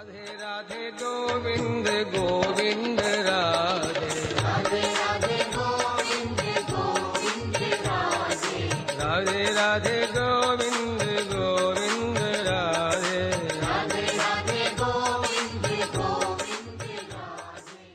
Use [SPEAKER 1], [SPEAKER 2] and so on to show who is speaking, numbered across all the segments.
[SPEAKER 1] Radhe Radhe Govind Govind Radhe Radhe Radhe Govind Govind Radhe Radhe Radhe Govind Govind Radhe Radhe Radhe Govind Govind Radhe.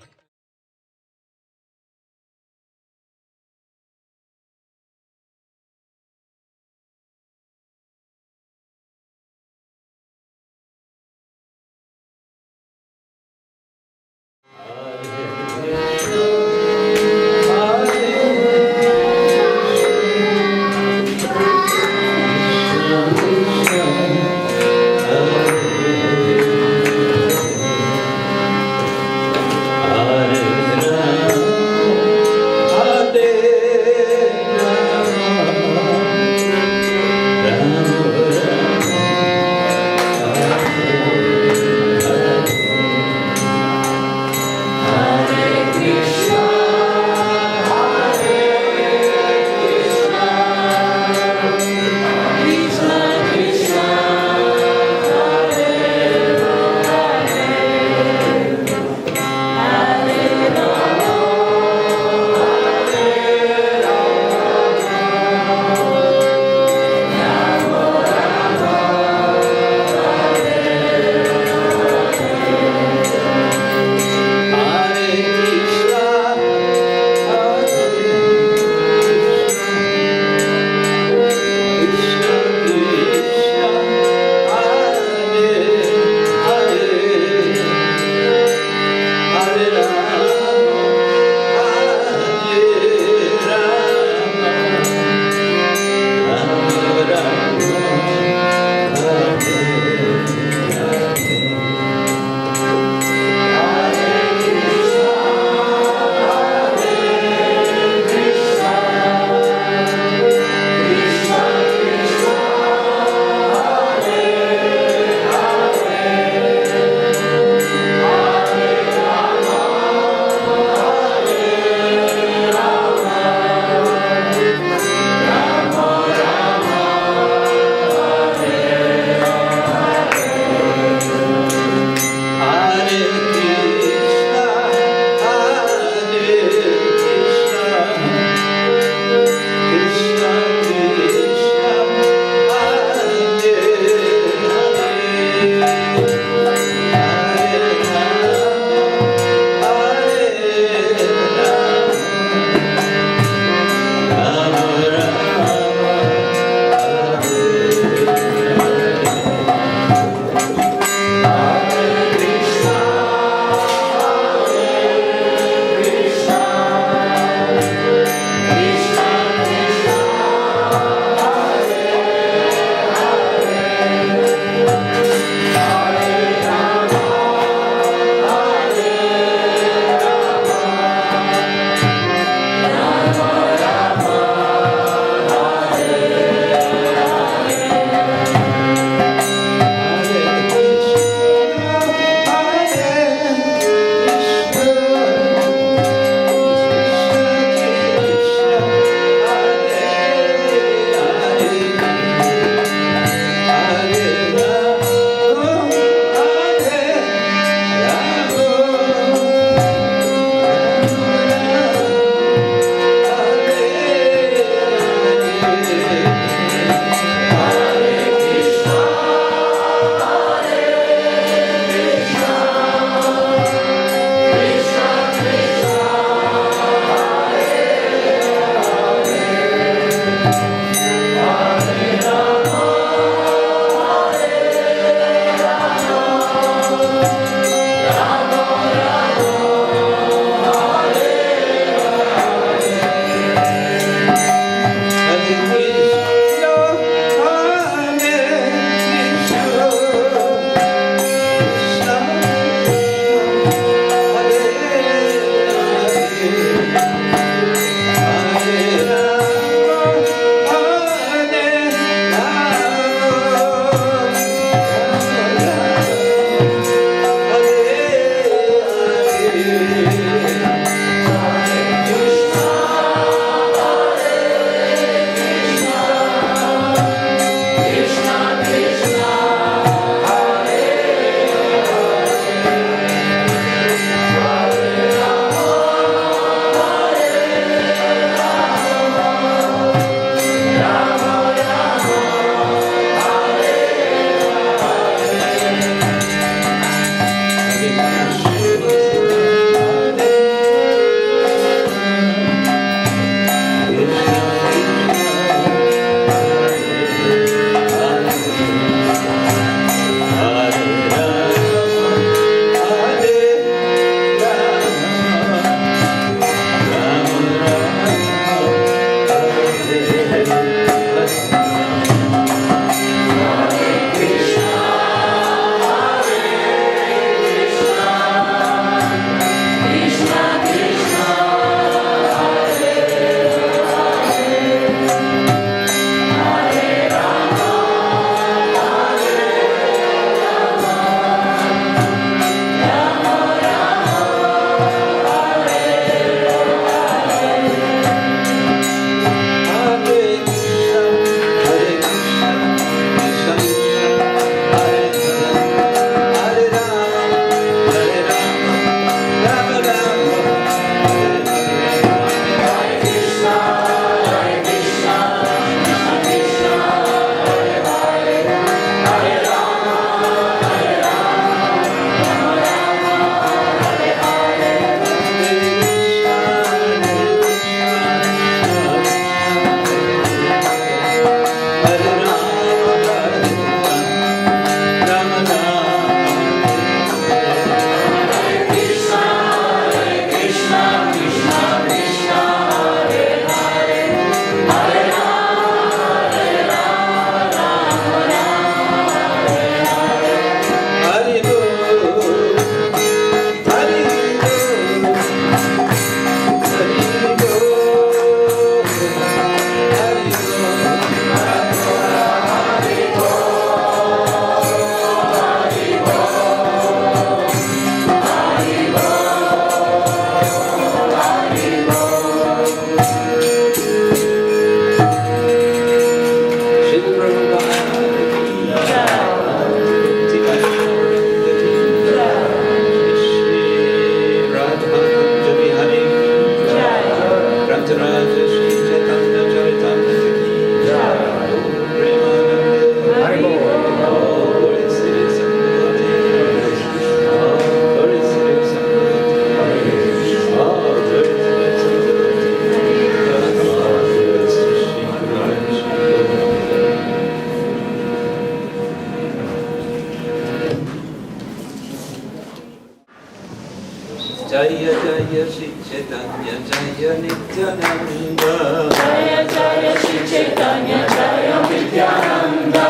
[SPEAKER 2] Jaya Jaya Shri Chaitanya Jaya Nityananda
[SPEAKER 3] Jaya Jaya Shri Chaitanya Jaya Nityananda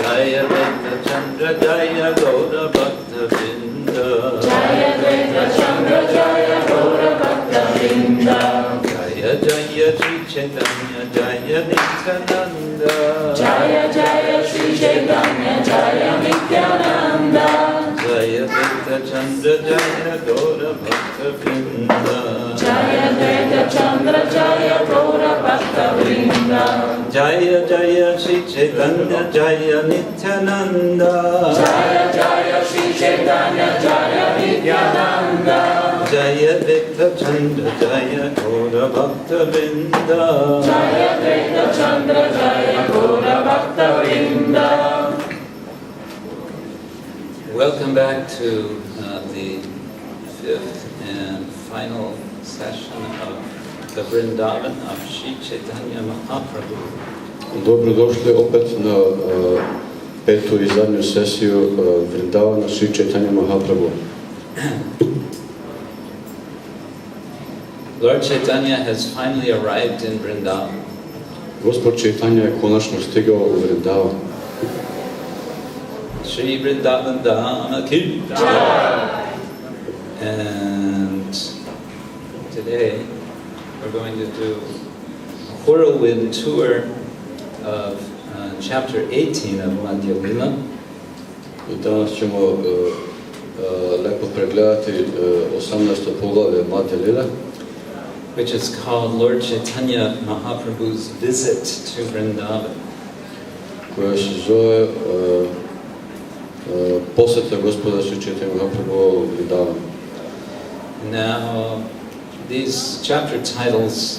[SPEAKER 2] Jaya Veda Chandra Jaya Gaura Bhakta Vrinda
[SPEAKER 3] Jaya Veda Chandra Jaya Gaura Bhakta Vrinda
[SPEAKER 2] Jaya Jaya Shri Chaitanya Jaya Nityananda
[SPEAKER 3] Jaya Jaya Shri Chaitanya Jaya Nityananda
[SPEAKER 2] Jaya Veda Chandra Jaya Gaura Bhakta Vrinda
[SPEAKER 3] Jaya Veda Chandra Jaya Gaura Bhakta Vrinda
[SPEAKER 2] Jaya Jaya Shri Chaitanya Jaya Nityananda
[SPEAKER 3] Jaya Jaya Shri Chaitanya Jaya Nityananda
[SPEAKER 2] Jaya Veda Chandra Jaya Gaura Bhakta Vrinda
[SPEAKER 3] Jaya Veda Chandra Jaya Gaura Bhakta Vrinda.
[SPEAKER 2] Welcome back to the fifth and final session of the Vrindavan of Sri Chaitanya Mahaprabhu.
[SPEAKER 4] Dobrodošli opet na petu i zadnju sesiju Vrindavana Sri Chaitanya Mahaprabhu.
[SPEAKER 2] Lord Chaitanya has finally arrived in Vrindavan.
[SPEAKER 4] Gospod Chaitanya je konačno stigao u Vrindavan.
[SPEAKER 2] Shri Vrindavan Dhama Ki Jai. And today we're going to do a whirlwind tour of chapter 18 of Madhya Lila.
[SPEAKER 4] I danas ćemo lepo pregledati 18. poglavlje Madhya Lila,
[SPEAKER 2] which is called Lord Chaitanya Mahaprabhu's visit to Vrindavan.
[SPEAKER 4] koja se zove posjeta gospoda Sri Chaitanya Mahaprabhu u Vrindavan.
[SPEAKER 2] Now, these chapter titles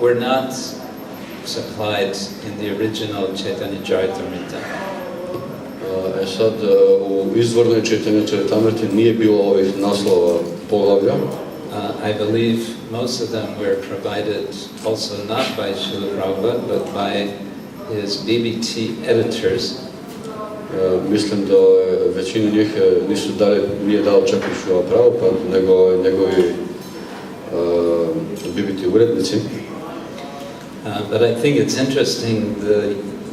[SPEAKER 2] were not supplied in the original Chaitanya Charitamrita.
[SPEAKER 4] Sad, u izvornoj Chaitanya Charitamriti nije bilo ovih naslova poglavlja.
[SPEAKER 2] I believe most of them were provided also not by Srila Prabhupada, but by his BBT editors.
[SPEAKER 4] Mislim da većinu njih nije dao čak i Srila Prabhupada, nego njegovi BBT urednici.
[SPEAKER 2] But I think it's interesting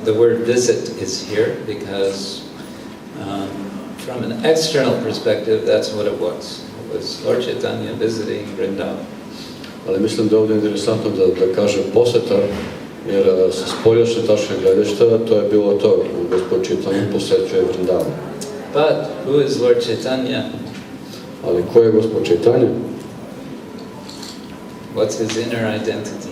[SPEAKER 2] the word visit is here because from an external perspective, that's what it was. It was Lord Chaitanya visiting Vrindavan.
[SPEAKER 4] Ali mislim da je ovdje interesantno da kaže poseta, jer sa spoljašnje tačke gledišta to je bilo to, Gospod Chaitanya posećuje Vrindavan.
[SPEAKER 2] But who is Lord Chaitanya?
[SPEAKER 4] Ali ko je Gospod Chaitanya?
[SPEAKER 2] What's his inner identity?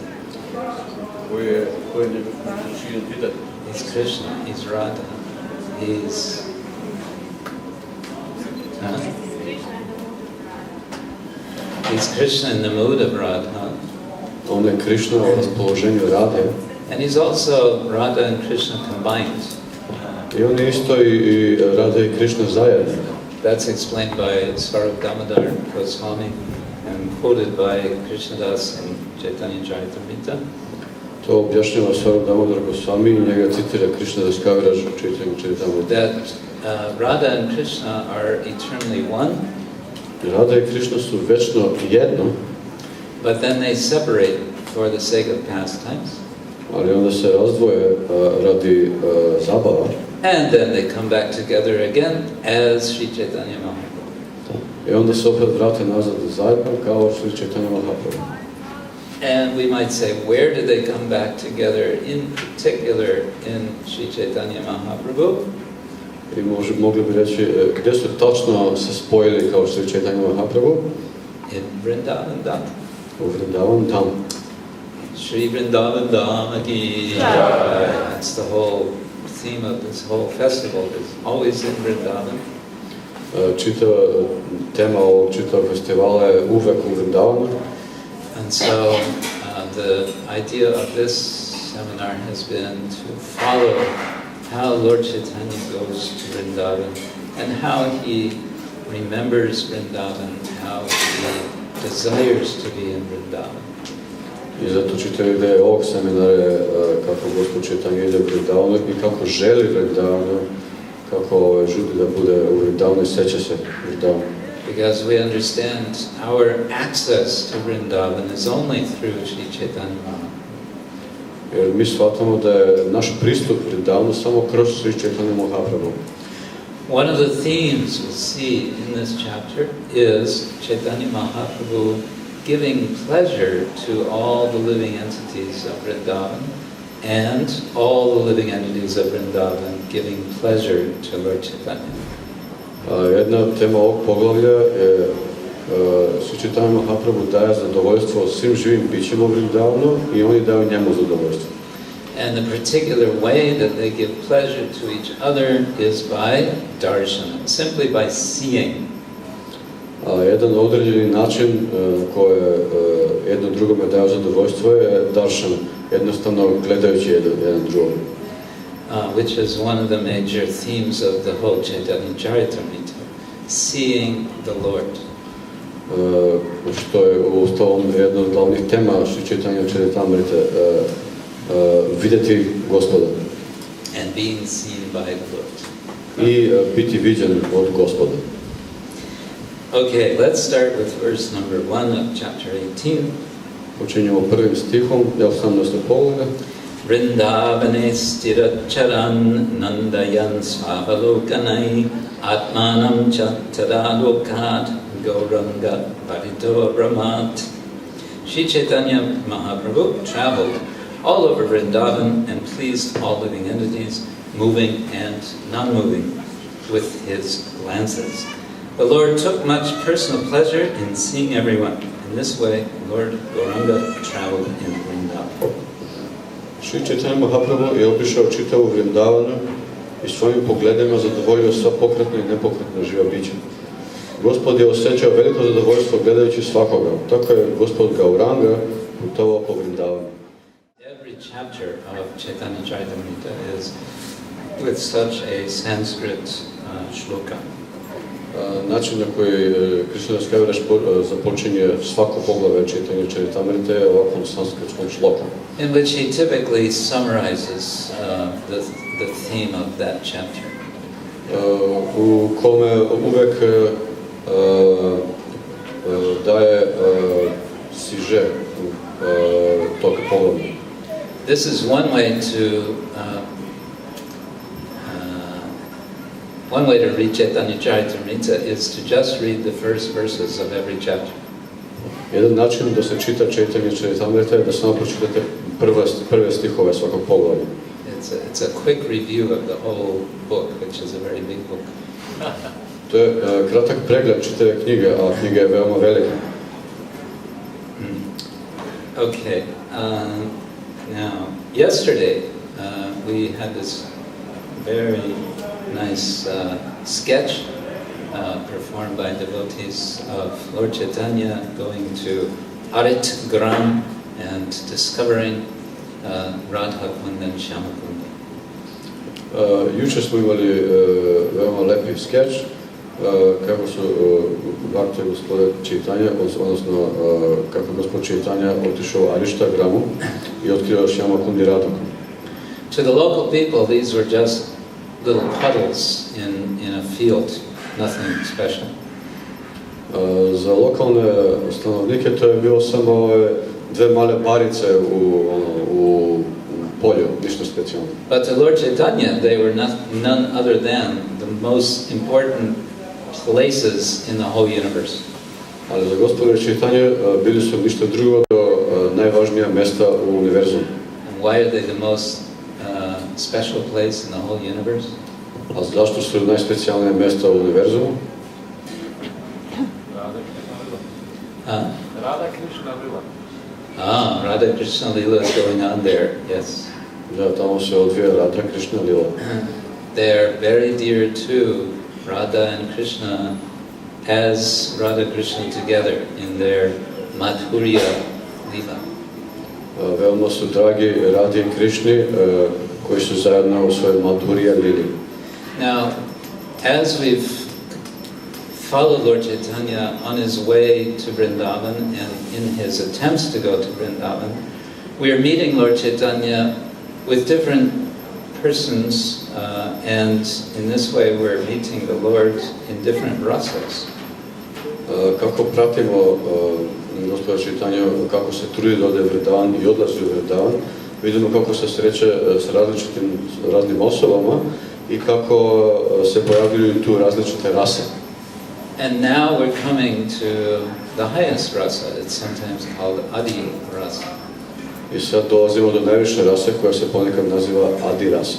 [SPEAKER 4] Ko je njegov unutrašnji identitet?
[SPEAKER 2] He's Krishna, he's Radha, he's... He's Krishna in the mood of Radha.
[SPEAKER 4] On je Krishna u raspoloženju Radhe.
[SPEAKER 2] And he's also Radha and Krishna combined.
[SPEAKER 4] I on je isto i Radha i Krishna zajedno.
[SPEAKER 2] That's explained by Svarup Damodar Goswami and quoted by Krishnadas in Chaitanya Charitamrita.
[SPEAKER 4] To objašnjava Svarup Damodar Goswami i njega citira Krishnadas Kaviraj u Chaitanya Charitamrita.
[SPEAKER 2] That Radha and Krishna are eternally one.
[SPEAKER 4] Radha i Krishna su večno jedno.
[SPEAKER 2] But then they separate for the sake of pastimes.
[SPEAKER 4] Ali onda se razdvoje radi zabava.
[SPEAKER 2] And then they come back together again as Sri Chaitanya Mahaprabhu.
[SPEAKER 4] I onda se opet vrate nazad zajedno kao Sri Chaitanya Mahaprabhu.
[SPEAKER 2] And we might say, where did they come back together in particular in Sri Chaitanya Mahaprabhu?
[SPEAKER 4] I mogli bi reći gdje su tačno se spojili kao Sri Chaitanya Mahaprabhu?
[SPEAKER 2] In Vrindavan Dham.
[SPEAKER 4] U Vrindavan Dham.
[SPEAKER 2] Sri Vrindavan Dham ki jai. That's the whole theme of this whole festival, is always in Vrindavan.
[SPEAKER 4] Čitava tema ovog čitavog festivala je uvek u Vrindavanu.
[SPEAKER 2] And so the idea of this seminar has been to follow how Lord Chaitanya goes to Vrindavan and how he remembers Vrindavan, how he desires to be in Vrindavan.
[SPEAKER 4] I zato čitava ideja ovog seminara je kako Gospod Chaitanya ide u Vrindavanu i kako želi Vrindavanu, kako želi da bude u Vrindavanu i seća se Vrindavanu.
[SPEAKER 2] Because we understand our access to Vrindavan is only through Sri Chaitanya Mahaprabhu.
[SPEAKER 4] Jer mi shvatamo da je naš pristup Vrindavanu samo kroz Sri Chaitanya Mahaprabhu.
[SPEAKER 2] One of the themes we see in this chapter is Chaitanya Mahaprabhu giving pleasure to all the living entities of Vrindavan and all the living entities of Vrindavan giving pleasure to Lord Chaitanya.
[SPEAKER 4] Jedna tema ovog poglavlja je Sri Chaitanya Mahaprabhu daje zadovoljstvo svim živim bićima u Vrindavanu i oni daju njemu zadovoljstvo.
[SPEAKER 2] And the particular way that they give pleasure to each other is by darshana, simply by seeing.
[SPEAKER 4] Jedan određeni način koje jedno drugome daju zadovoljstvo je darshana, jednostavno gledajući jedan drugog.
[SPEAKER 2] Which is one of the major themes of the whole Chaitanya Charitamrita, seeing the Lord.
[SPEAKER 4] Što je uostalom jedna od glavnih tema Sri Chaitanya Charitamrita, vidjeti Gospoda.
[SPEAKER 2] And being seen by the Lord.
[SPEAKER 4] I biti viđen od Gospoda.
[SPEAKER 2] Okay, let's start with verse number 1 of chapter 18.
[SPEAKER 4] Počinjemo prvim stihom 18. poglavlja.
[SPEAKER 2] Vrindavane stiracharan nandayan svavalokanai atmanam chattaradokat gauranga parito brahmat. Sri Chaitanya Mahaprabhu traveled all over Vrindavan and pleased all living entities, moving and non-moving, with his glances. The Lord took much personal pleasure in seeing everyone. In this way, Lord Gauranga traveled in Vrindavan.
[SPEAKER 4] Sri Chaitanya Mahaprabhu je obišao čitavu Vrindavanu i svojim pogledima zadovoljio sva pokretna i nepokretna živa bića. Gospod je osjećao veliko zadovoljstvo gledajući svakoga. Tako je Gospod Gauranga putovao po Vrindavanu.
[SPEAKER 2] Every chapter of Chaitanya Charitamrita is with such a Sanskrit shloka.
[SPEAKER 4] Način na koji Krishna Kshetra započinje svako poglavlje čitanja Čaritamrite je ovakvom sanskritskom šlokom.
[SPEAKER 2] In which he typically summarizes the theme of that chapter.
[SPEAKER 4] U kome uvek daje siže tog poglavlja.
[SPEAKER 2] This is one way to read Chaitanya Charitamrita is to just read the first verses of every chapter.
[SPEAKER 4] Jedan način da se čita Chaitanya Charitamrita je da samo pročitate prve stihove svakog poglavlja.
[SPEAKER 2] It's a quick review of the whole book, which is a very big book.
[SPEAKER 4] To je kratak pregled čitave knjige, a knjiga je veoma velika.
[SPEAKER 2] Okay. Now, yesterday we had this very nice sketch performed by devotees of Lord Chaitanya going to Arit Gram and discovering Radha Kundan Shyamakunda.
[SPEAKER 4] Juče smo imali veoma lepi skeč kako su Bhakta gospoda Chaitanya, odnosno kako gospod Chaitanya otišao u Arišta Gramu i otkrio Shyamakunda Radhu.
[SPEAKER 2] To the local people, these were just little puddles in a field, nothing special.
[SPEAKER 4] Za lokalne stanovnike to je bilo samo dve male barice u polju, ništa specijalno.
[SPEAKER 2] But to Lord Chaitanya, they were none other than the most important places in the whole universe.
[SPEAKER 4] Ali za gospodina Chaitanya bili su ništa drugo do najvažnija mesta u univerzumu.
[SPEAKER 2] And why are they the most special place in the whole universe?
[SPEAKER 4] A zašto su najspecijalnije mesta u univerzumu?
[SPEAKER 3] Radha Krishna Lila.
[SPEAKER 2] Radha Krishna Lila is going on there, yes.
[SPEAKER 4] Da, tamo se odvija Radha Krishna Lila.
[SPEAKER 2] They're very dear to Radha and Krishna as Radha Krishna together in their Madhurya Lila.
[SPEAKER 4] Veoma su dragi Radhi i Krishni koji su zajedno u svojoj Madhurya Lili.
[SPEAKER 2] Now, as we've followed Lord Chaitanya on his way to Vrindavan and in his attempts to go to Vrindavan, we are meeting Lord Chaitanya with different persons, and in this way we're meeting the Lord in different rasas.
[SPEAKER 4] Kako pratimo gospodina Chaitanya, kako se trudi da ode u Vrindavan i odlazi u Vrindavan, vidimo kako se sreće s raznim osobama i kako se pojavljuju tu različite rase.
[SPEAKER 2] And now we're coming to the highest rasa. It's sometimes called Adi rasa.
[SPEAKER 4] I sad dolazimo do najviše rase koja se ponekad naziva Adi rasa.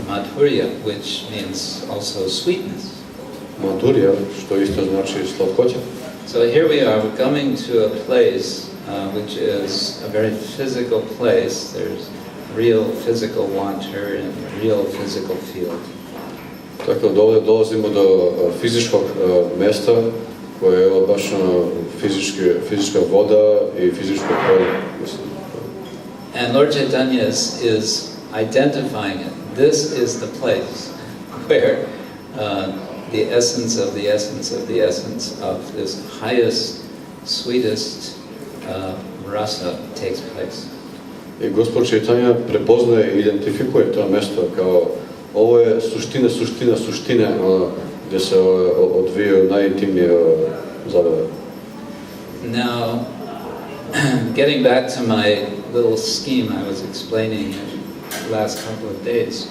[SPEAKER 2] Madhurya, which means also sweetness.
[SPEAKER 4] Madhurya, što isto znači slatkoća.
[SPEAKER 2] So here we are, we're coming to a place which is a very physical place. There's real physical water and real physical field.
[SPEAKER 4] Tako da ovdje dolazimo do fizičkog mesta koje je baš fizička voda i fizičko polje.
[SPEAKER 2] And Lord Chaitanya is identifying it. This is the place where the essence of the essence of the essence of this highest, sweetest rasa takes place.
[SPEAKER 4] I Gospod Chaitanya prepoznaje i identifikuje to mjesto kao ovo je suština gdje se odvijaju najintimnije zabave.
[SPEAKER 2] Now, getting back to my little scheme I was explaining the last couple of days,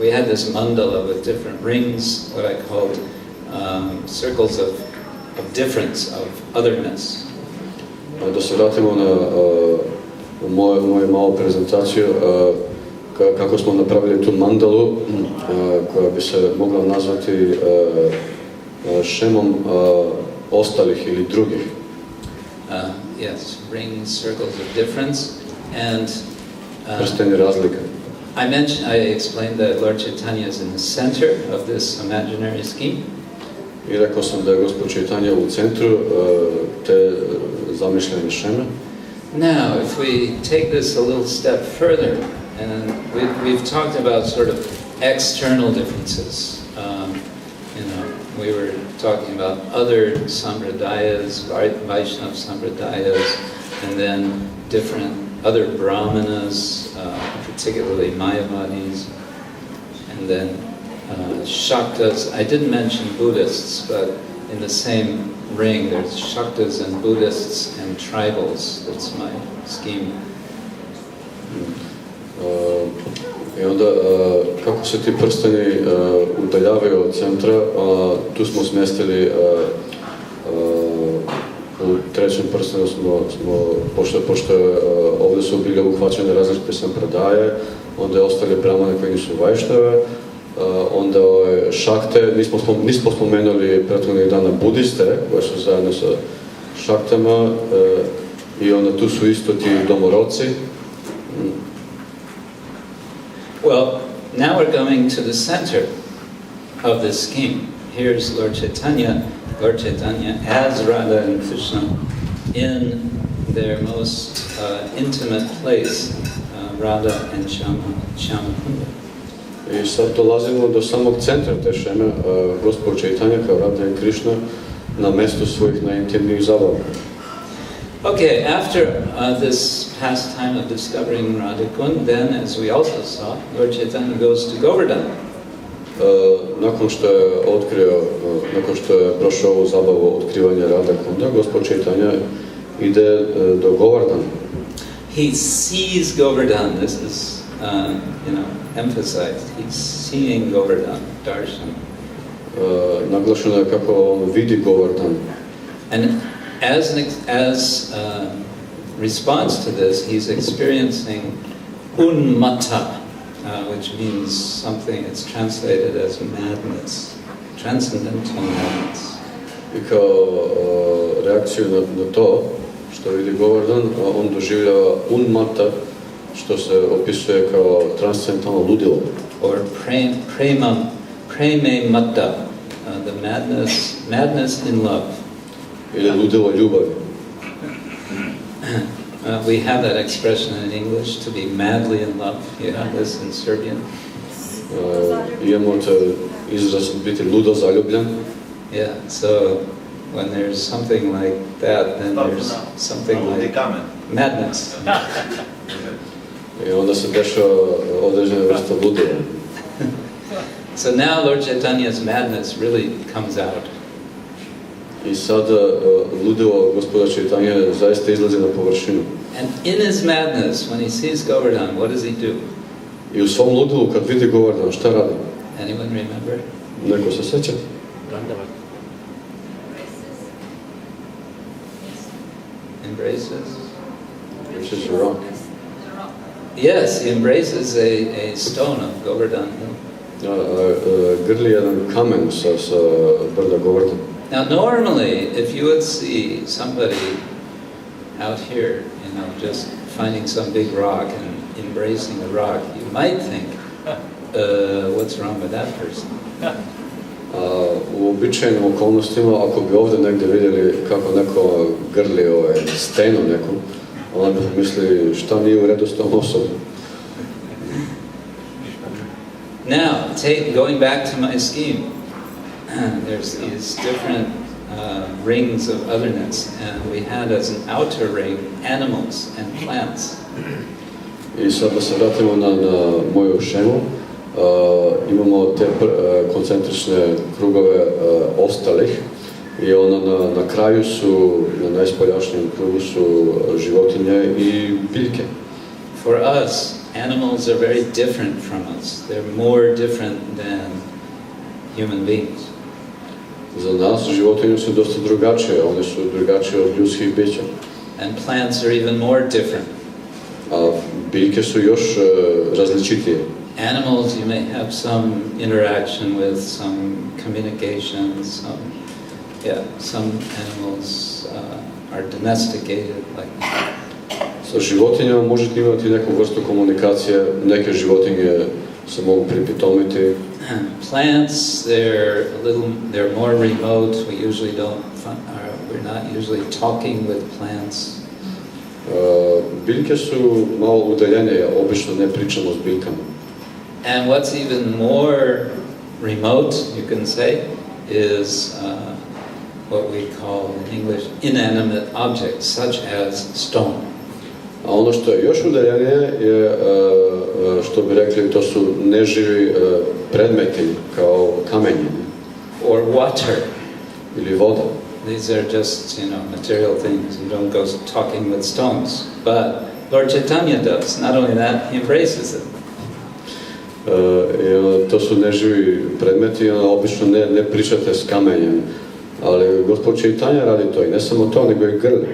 [SPEAKER 2] we had this mandala with different rings, what I called circles of difference, of otherness.
[SPEAKER 4] Da se vratimo na moju malu prezentaciju, kako smo napravili tu mandalu koja bi se mogla nazvati šemom ostalih ili drugih.
[SPEAKER 2] Yes, rings, circles of difference, and
[SPEAKER 4] prsteni razlika.
[SPEAKER 2] I explained that Lord Chaitanya is in the center of this imaginary scheme.
[SPEAKER 4] I rekao sam da je Gospod Chaitanya u centru te zamišljene šeme.
[SPEAKER 2] Now, if we take this a little step further And we've talked about sort of external differences. We were talking about other sampradayas, Vaishnava sampradayas, and then different other brahmanas, particularly Mayavadis, and then Shaktas. I didn't mention Buddhists, but in the same ring there's Shaktas and Buddhists and tribals. That's my scheme.
[SPEAKER 4] I onda, kako se ti prsteni udaljavaju od centra, tu smo smjestili u trećem prstenu pošto ovdje su bili uhvaćene različite sampradaje, onda je ostali brahmane koji nisu vajšnave, onda šakte, nismo spomenuli prethodnih dana budiste, koji su zajedno sa šaktama, i onda tu su isto ti domorodci.
[SPEAKER 2] Well, now we're going to the center of this scheme. Here's Lord Chaitanya as Radha and Krishna in their most intimate place, Radha and Shyamapunda.
[SPEAKER 4] I sad dolazimo do samog centra te šeme, Gospod Chaitanya kao Radha i Krishna na mestu svojih najintimnijih zabava.
[SPEAKER 2] Okay, after this pastime of discovering Radhikund, then, as we also saw, Lord Chaitanya goes to Govardhan.
[SPEAKER 4] Nakon što je prošao ovu zabavu otkrivanja Radhikunda, Gospod Chaitanya ide do Govardhana.
[SPEAKER 2] He sees Govardhan. This is, emphasized. He's seeing Govardhan, darshan.
[SPEAKER 4] Naglašeno je kako on vidi Govardhan.
[SPEAKER 2] And as response to this, he's experiencing unmata, which means something, it's translated as madness, transcendental madness.
[SPEAKER 4] I kao reakciju na to što vidi Govardhan, on doživljava unmata, što se opisuje kao transcendentalno ludilo.
[SPEAKER 2] Or preme matta, the madness in love.
[SPEAKER 4] Ili ludilo ljubavi.
[SPEAKER 2] We have that expression in English, to be madly in love. You have this in Serbian.
[SPEAKER 4] Imamo te izraz biti ludo zaljubljen.
[SPEAKER 2] Yeah, so when there's something like that, then there's something like madness.
[SPEAKER 4] I onda se dešava određena vrsta ludila.
[SPEAKER 2] So now Lord Chaitanya's madness really comes out.
[SPEAKER 4] I sada ludilo Gospoda Chaitanya zaista izlazi na površinu.
[SPEAKER 2] And in his madness, when he sees Govardhan, what does he do?
[SPEAKER 4] I u svom ludilu kad vidi Govardhan, šta radi?
[SPEAKER 2] Anyone remember?
[SPEAKER 4] Neko se sjeća?
[SPEAKER 2] Embraces?
[SPEAKER 4] Which is wrong.
[SPEAKER 2] Yes, he embraces a stone of Govardhan hill.
[SPEAKER 4] Grli jedan kamen sa brda Govardhan.
[SPEAKER 2] Now normally, if you would see somebody out here, just finding some big rock and embracing a rock, you might think, what's wrong with that person?
[SPEAKER 4] U običajnim okolnostima, ako bi ovdje negdje vidjeli kako neko grli stenu neku, onda bi mislili šta nije u redu s tom osobom.
[SPEAKER 2] Now, going back to my scheme, there's these different rings of otherness, and we had as an outer ring animals and plants.
[SPEAKER 4] I sad da se vratimo na moju šemu, imamo te koncentrične krugove ostalih i na kraju su, na najspoljašnjem krugu su životinje i biljke.
[SPEAKER 2] For us, animals are very different from us. They're more different than human beings.
[SPEAKER 4] Za nas životinje su dosta drugačije, one su drugačije od ljudskih bića.
[SPEAKER 2] And plants are even more different.
[SPEAKER 4] A biljke su još različitije.
[SPEAKER 2] Animals, you may have some interaction with, some communication, some animals are domesticated like that.
[SPEAKER 4] Sa životinjama možete imati neku vrstu komunikacije, neke životinje se mogu pripitomiti.
[SPEAKER 2] Plants, they're more remote. We're not usually talking with plants.
[SPEAKER 4] Biljke su malo udaljenije, obično ne pričamo s biljkama.
[SPEAKER 2] And what's even more remote, you can say, is what we call in English inanimate objects, such as stone.
[SPEAKER 4] A ono što je još udaljenije je, što bi rekli, to su neživi predmeti, kao kamenje.
[SPEAKER 2] Or water.
[SPEAKER 4] Ili voda.
[SPEAKER 2] These are just, material things. You don't go talking with stones. But Lord Chaitanya does. Not only that, he embraces it.
[SPEAKER 4] To su neživi predmeti, obično ne pričate s kamenjem. Ali Gospod Chaitanya radi to, i ne samo to, nego i grli.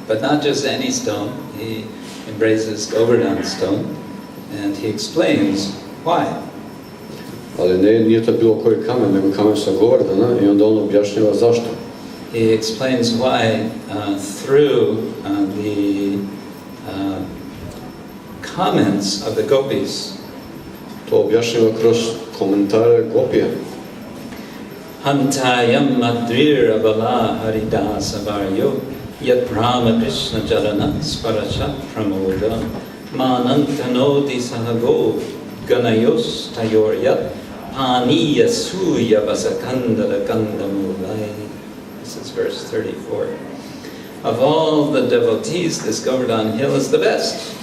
[SPEAKER 2] But not just any stone. He embraces Govardhan stone, and he explains why.
[SPEAKER 4] Ali nije to bilo koji kamen, nego kamen sa Govardhana, i onda on objašnjava zašto.
[SPEAKER 2] He explains why through the comments of the gopis.
[SPEAKER 4] To objašnjava kroz komentare gopija.
[SPEAKER 2] Hantayam madrir abala haridasa varyo yat brahma Krishna jarana sparashat pramoda manantanodi sahago ganayos tayoryat paniya suya vasakandara kandamulai. This is verse 34. Of all the devotees, this Govardhan hill is the best.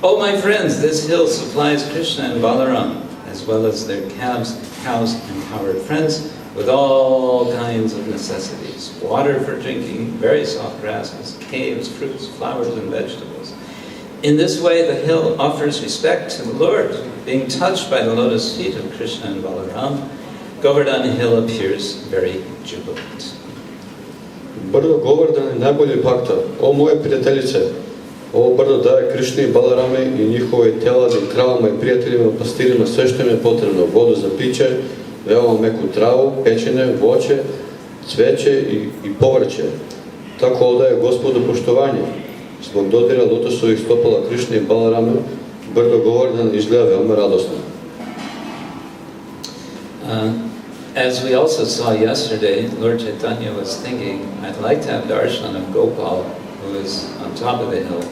[SPEAKER 2] Oh, my friends, this hill supplies Krishna and Balaram, as well as their cows and cowherd friends, with all kinds of necessities. Water for drinking, very soft grasses, caves, fruits, flowers, and vegetables. In this way, the hill offers respect to the Lord. Being touched by the lotus feet of Krishna and Balaram, Govardhan hill appears very jubilant.
[SPEAKER 4] Brdo Govardhan je najbolji bakta. O moje prijateljice, ovo brdo daje Krišni i Balarami i njihovoj teladi, kravama i prijateljima, pastirima sve što im je potrebno. Vodu za piće, veoma meku travu, pećine, voće, cveće i povrće. Tako odaje Gospodu poštovanje. Zbog dodira lotosovih stopala Krišne i Balarame, brdo Govardhan izgleda veoma radosno.
[SPEAKER 2] As we also saw yesterday, Lord Chaitanya was thinking, I'd like to have darshan of Gopal, who is on top of the hill,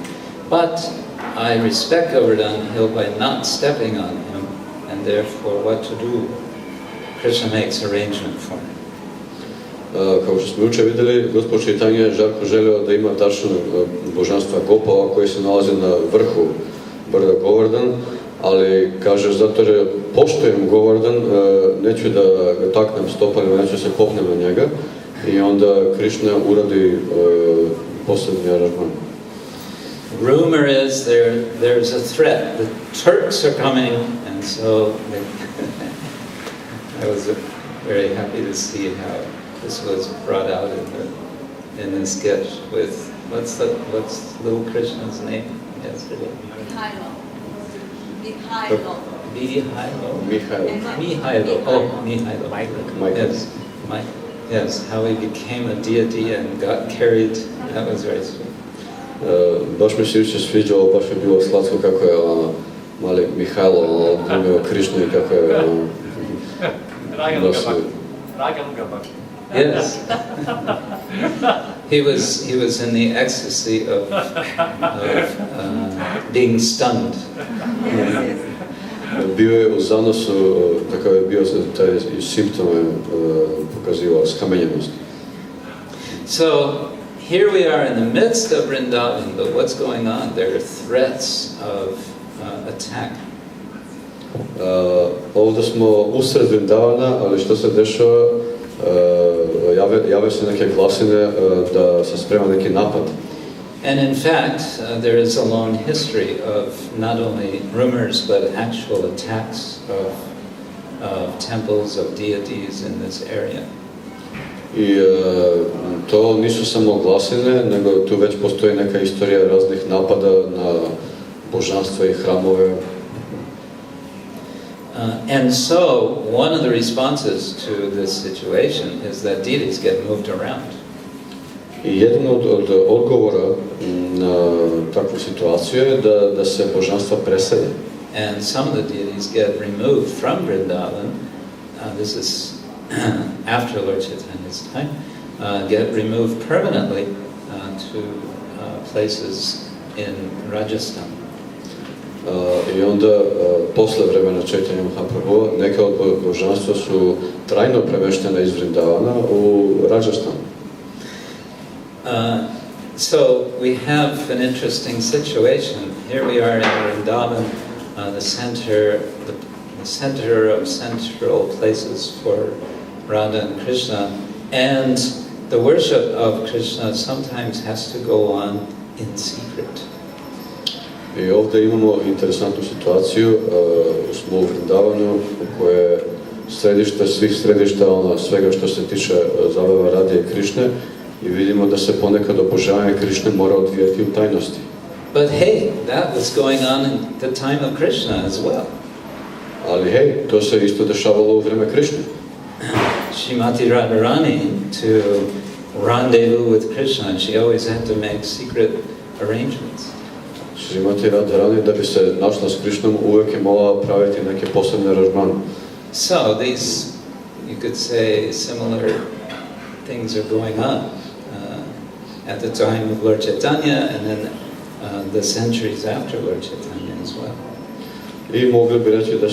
[SPEAKER 2] but I respect Govardhan hill by not stepping on him, and therefore what to do? Krishna makes arrangement for him.
[SPEAKER 4] Kao što smo juče vidjeli, Gospod Chaitanya je žarko želeo da ima darshan božanstva Gopala koji se nalazi na vrhu brda Govardhan, ali kaže, zato jer poštujem Govardhan, neću da ga taknem stopalima, neću se popnem na njega, i onda Krishna uradi posebni aranžman.
[SPEAKER 2] Rumor is there's a threat. The Turks are coming, and so I was very happy to see how this was brought out in the sketch with what's little Krishna's name yesterday? Mihailo. Oh, Mihailo. Yes. Yes, how he became a deity and got carried. That was very sweet.
[SPEAKER 4] Baš mi se jučer sviđalo, baš je bilo slatko kako je mali Mihailo glumio Krišnu i kako je nosio.
[SPEAKER 2] Yes. He was in the ecstasy of being stunned.
[SPEAKER 4] Bio je u zanosu, takav je bio taj simptome pokazivao skamenjenost.
[SPEAKER 2] So here we are in the midst of Vrindavan, but what's going on? There are threats of attack.
[SPEAKER 4] Ovdje smo usred Vrindavana, ali što se dešava? Jave se neke glasine da se sprema neki napad.
[SPEAKER 2] And in fact, there is a long history of not only rumors but actual attacks of temples, of deities in this area.
[SPEAKER 4] I to nisu samo glasine, nego tu već postoji neka istorija raznih napada na božanstva i hramove.
[SPEAKER 2] And so, one of the responses to this situation is that deities get moved around.
[SPEAKER 4] I jedan od odgovora na takvu situaciju je da se božanstva presele.
[SPEAKER 2] And some of the deities get removed from Vrindavan. This is after Lord Chaitanya's time. Get removed permanently to places in Rajasthan.
[SPEAKER 4] I onda, posle vremena Chaitanya Mahaprabhu, neke od božanstva su trajno premeštene iz Vrindavana u Rajasthan.
[SPEAKER 2] So we have an interesting situation. Here we are in Vrindavan, the center of central places for Radha and Krishna, and the worship of Krishna sometimes has to go on in secret.
[SPEAKER 4] I ovdje imamo interesantnu situaciju, smo u Vrindavanu, koje je središte svih središta, svega što se tiče zabava Radhe i Krišne, i vidimo da se ponekad obožavanje Krišne mora odvijati u tajnosti.
[SPEAKER 2] But hey, that was going on in the time of Krishna as well.
[SPEAKER 4] Ali hej, to se isto dešavalo u vrijeme Krišne.
[SPEAKER 2] Srimati Radharani, to rendezvous with Krishna, and she always had to make secret arrangements.
[SPEAKER 4] Srimati Radharani, da bi se našla s Krišnom, uvijek je morala praviti neke posebne aranžmane.
[SPEAKER 2] So these, you could say, similar things are going on at the time of Lord Chaitanya, and then the centuries after Lord Chaitanya as well.
[SPEAKER 4] I mogli bi reći da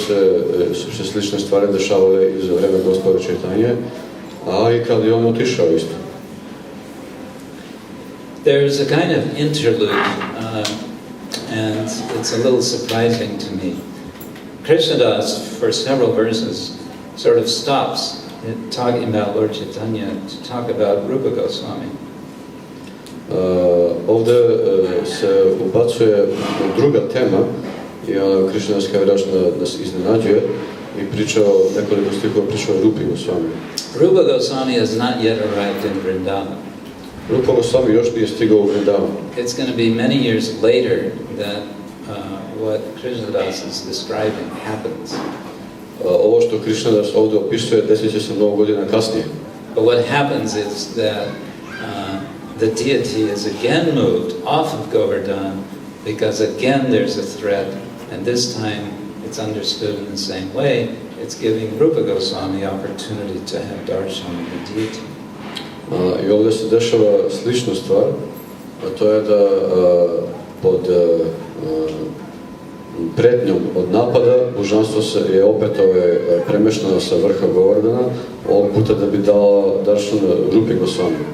[SPEAKER 4] su se slične stvari dešavale i za vreme Gospoda Chaitanje, a i kad je on otišao isto.
[SPEAKER 2] There's a kind of interlude, and it's a little surprising to me. Krishnadas, for several verses, sort of stops talking about Lord Chaitanya to talk about Rupa Goswami.
[SPEAKER 4] Ovdje se ubacuje druga tema i Krishnadas Kaviraj nas iznenađuje i pričao nekoliko stihova pričao o Rupi Goswami.
[SPEAKER 2] Rupa Goswami has not yet arrived in Vrindavan.
[SPEAKER 4] Rupa Goswami još nije stigao u Vrindavan.
[SPEAKER 2] It's going to be many years later that what Krishnadas is describing happens.
[SPEAKER 4] Ovo što Krishnadas ovdje opisuje desit će se mnogo godina kasnije.
[SPEAKER 2] But what happens is that the deity is again moved off of Govardhan because again there's a threat, and this time it's understood in the same way. It's giving Rupa Goswami opportunity to have darshan of the deity.
[SPEAKER 4] I ovdje se dešava slična stvar, a to je da pod pretnjom od napada božanstvo se je opet premešteno sa vrha Govardhana, ovog puta da bi dao darshan Rupi Goswami.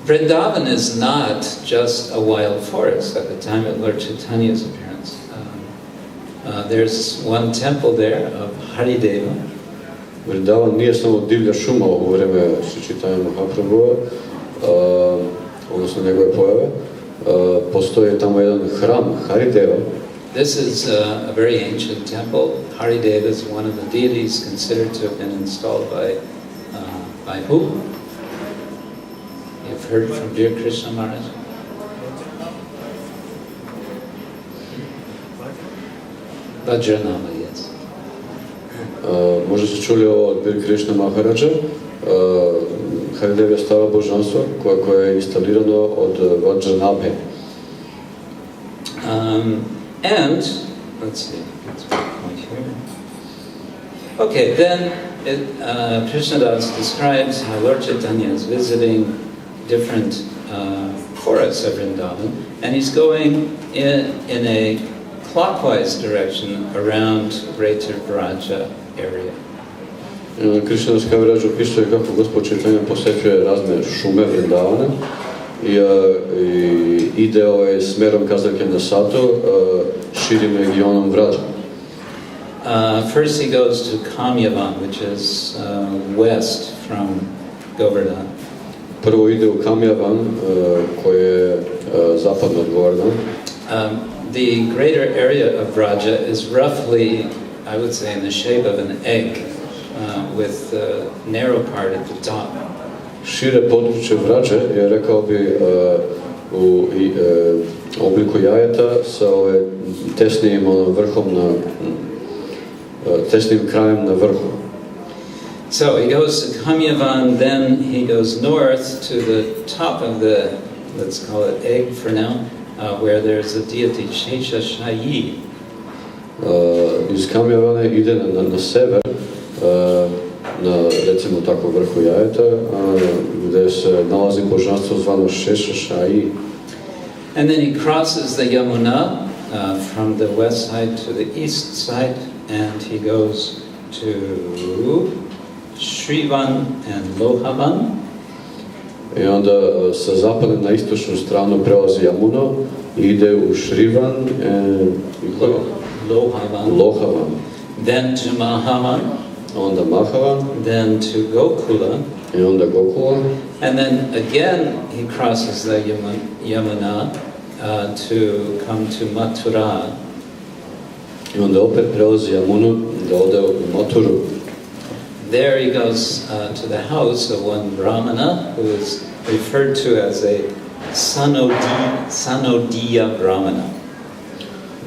[SPEAKER 2] Vrindavan is not just a wild forest at the time of Lord Chaitanya's appearance. There's one temple there of Harideva.
[SPEAKER 4] Vrindavan nije samo divlja šuma u vrijeme Sri Chaitanya Mahaprabhu, odnosno njegove pojave. Postoji tamo jedan hram, Harideva.
[SPEAKER 2] This is a very ancient temple. Harideva is one of the deities considered to have been installed by who? You've heard from dear Krishna Maharaj? Vajranama, yes.
[SPEAKER 4] Možda ste čuli ovo od Bir Krishna Maharaja. Haridev je staro božanstvo koje je instalirano od Vajranabhe.
[SPEAKER 2] And, let's see, let's put a point here. Okay, then Krishnadas describes how Lord Chaitanya is visiting different forests of Vrindavan, and he's going in a clockwise direction around Greater Vraja area.
[SPEAKER 4] Krishnadas Kaviraj opisuje kako Gospod Chaitanya posjećuje razne šume Vrindavana i ide smerom kazaljke na Sato, širim regionom Vraja.
[SPEAKER 2] First he goes to Kamyavan, which is west from Govardhan.
[SPEAKER 4] Prvo ide u Kamyavan, koji je zapadno od Govardhana.
[SPEAKER 2] The greater area of Vraja is roughly, I would say, in the shape of an egg, with the narrow part at the top.
[SPEAKER 4] Šire područje Vraže je, rekao bi, u obliku jajeta sa tesnim vrhom tesnim krajem na vrhu.
[SPEAKER 2] So he goes to Kamyavan, then he goes north to the top of the, let's call it egg for now, where there's a deity Sheshashayi.
[SPEAKER 4] Iz Kamyavana ide na sever, na recimo tako vrhu Jajeta, gde se nalazi božanstvo zvano Šešašaji.
[SPEAKER 2] And then he crosses the Yamuna from the west side to the east side, and he goes to Shrivan and Lohavan.
[SPEAKER 4] I onda sa zapadne na istočnu stranu prelazi Jamunu i ide u Šrivan Lohavan.
[SPEAKER 2] Then to Mahavan.
[SPEAKER 4] Onda Mahavan.
[SPEAKER 2] Then to Gokula.
[SPEAKER 4] I onda Gokula.
[SPEAKER 2] And then again he crosses the Yamuna to come to Mathura.
[SPEAKER 4] I onda opet prelazi Jamunu da ode u Mathuru.
[SPEAKER 2] There he goes to the house of one Brahmana who is referred to as a Sanodiya Brahmana.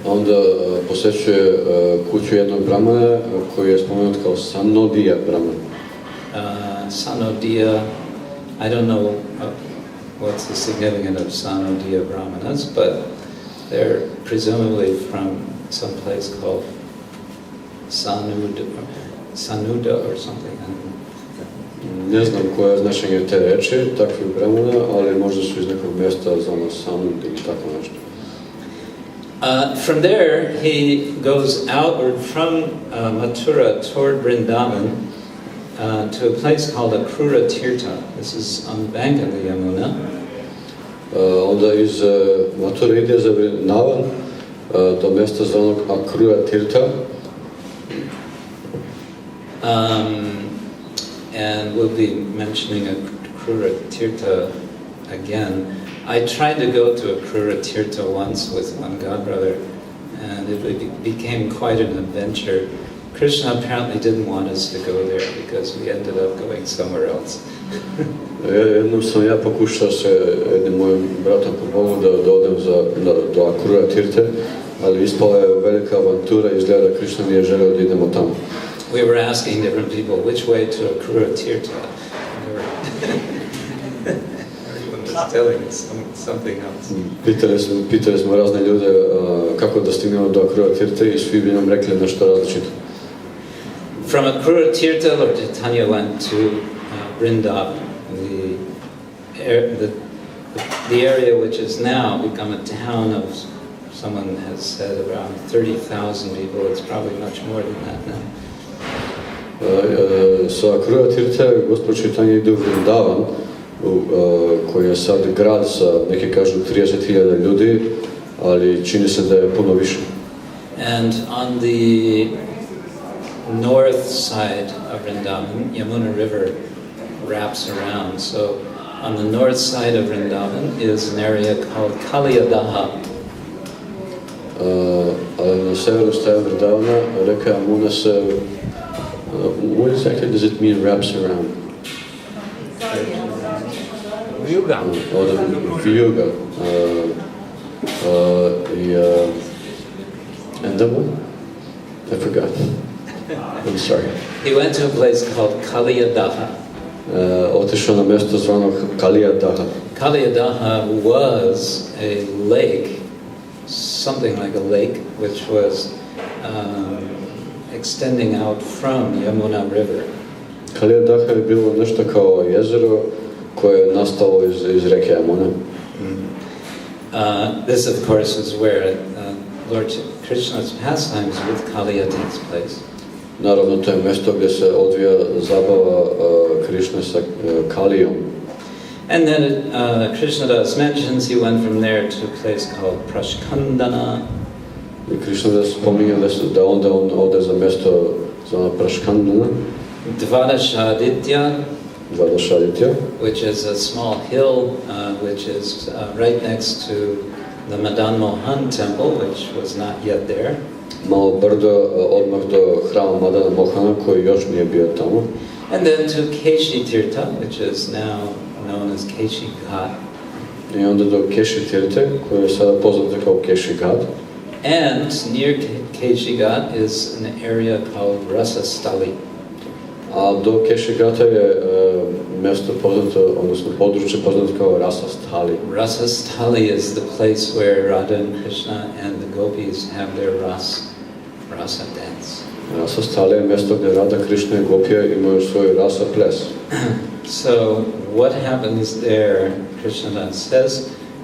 [SPEAKER 4] Onda posjećuje kuću jednog Brahmana koji je spomenut kao Sanodiya Brahmana.
[SPEAKER 2] Sanodiya, I don't know what's the significance of Sanodiya Brahmanas, but they're presumably from some place called Sanuda or something.
[SPEAKER 4] Ne znam koje je značenje te reči, takvih Brahmana, ali možda su iz nekog mjesta zvano Sanud ili tako nešto.
[SPEAKER 2] From there, he goes outward from Mathura toward Vrindavan to a place called Akrura Tirtha. This is on the bank of the Yamuna.
[SPEAKER 4] Onda iz Mathura ide za Vrindavan do mjesta zvanog Akrura Tirtha.
[SPEAKER 2] And we'll be mentioning Akrura Tirtha again. I tried to go to Akrura Tirtha once with one godbrother, and it became quite an adventure. Krishna apparently didn't want us to go there because we ended up going somewhere else.
[SPEAKER 4] Jednom sam ja pokušao se jednim mojim bratom po Bogu da odem do Akrura Tirthe, ali ispala je velika avantura i izgleda da Krishna nije želeo da idemo tamo.
[SPEAKER 2] We were asking different people which way to Akrura Tirtha. Everyone was telling us something else.
[SPEAKER 4] Pitali smo razne ljude kako da stignemo do Akrura Tirthe i svi bi nam rekli nešto različito.
[SPEAKER 2] From Akrura Tirtha, Lord Chaitanya went to Vrindavan, the area which has now become a town of, someone has said, around 30,000 people. It's probably much more than that now.
[SPEAKER 4] Sa Akrura Tirthe Gospod Chaitanya ide u Vrindavan, koji je sad grad sa, neki kažu, 30.000 ljudi, ali čini se da je puno više.
[SPEAKER 2] And on the north side of Vrindavan, Yamuna River wraps around. So on the north side of Vrindavan is an area called Kaliyadaha.
[SPEAKER 4] Na severu strane Vrindavana reka Yamuna se, what exactly does it mean wraps around?
[SPEAKER 1] Vyuga.
[SPEAKER 4] Vyuga. And then what? I forgot. I'm sorry.
[SPEAKER 2] He went to a place called Kaliyadaha.
[SPEAKER 4] Otišao na mjesto zvano Kaliyadaha.
[SPEAKER 2] Kaliyadaha was a lake, something like a lake, which was extending out from Yamuna River.
[SPEAKER 4] Kaliyadaha je bilo nešto kao jezero koje je nastalo iz reke Yamuna.
[SPEAKER 2] This, of course, is where Lord Krishna's pastimes with Kaliya takes place.
[SPEAKER 4] Naravno, to je mjesto gdje se odvija zabava Krishne sa Kalijom.
[SPEAKER 2] And then Krishnadas mentions he went from there to a place called Prashkandana.
[SPEAKER 4] I Krishnadas spominje da onda on ode za mjesto zvano Prashkandana.
[SPEAKER 2] Dvadashaditya,
[SPEAKER 4] which
[SPEAKER 2] is a small hill which is right next to the Madan Mohan temple, which was not yet there.
[SPEAKER 4] Malo brdo odmah do hrama Madana Mohana koji još nije bio tamo.
[SPEAKER 2] And then to Keshi Tirtha, which is now known as Keshi Ghat.
[SPEAKER 4] I onda do Keshi Tirthe, koji je sada poznat kao Keshi Ghat.
[SPEAKER 2] And near Keshi Ghat is an area called Rasastali.
[SPEAKER 4] A do Keshi Ghata je mjesto poznato, odnosno područje poznato kao Rasastali.
[SPEAKER 2] Rasastali is the place where Radha and Krishna and the gopis have their rasa dance.
[SPEAKER 4] Rasa stali je mjesto gdje Radha, Krishna i Gopije imaju svoj rasa ples.
[SPEAKER 2] So what happens there, Krishnadas says,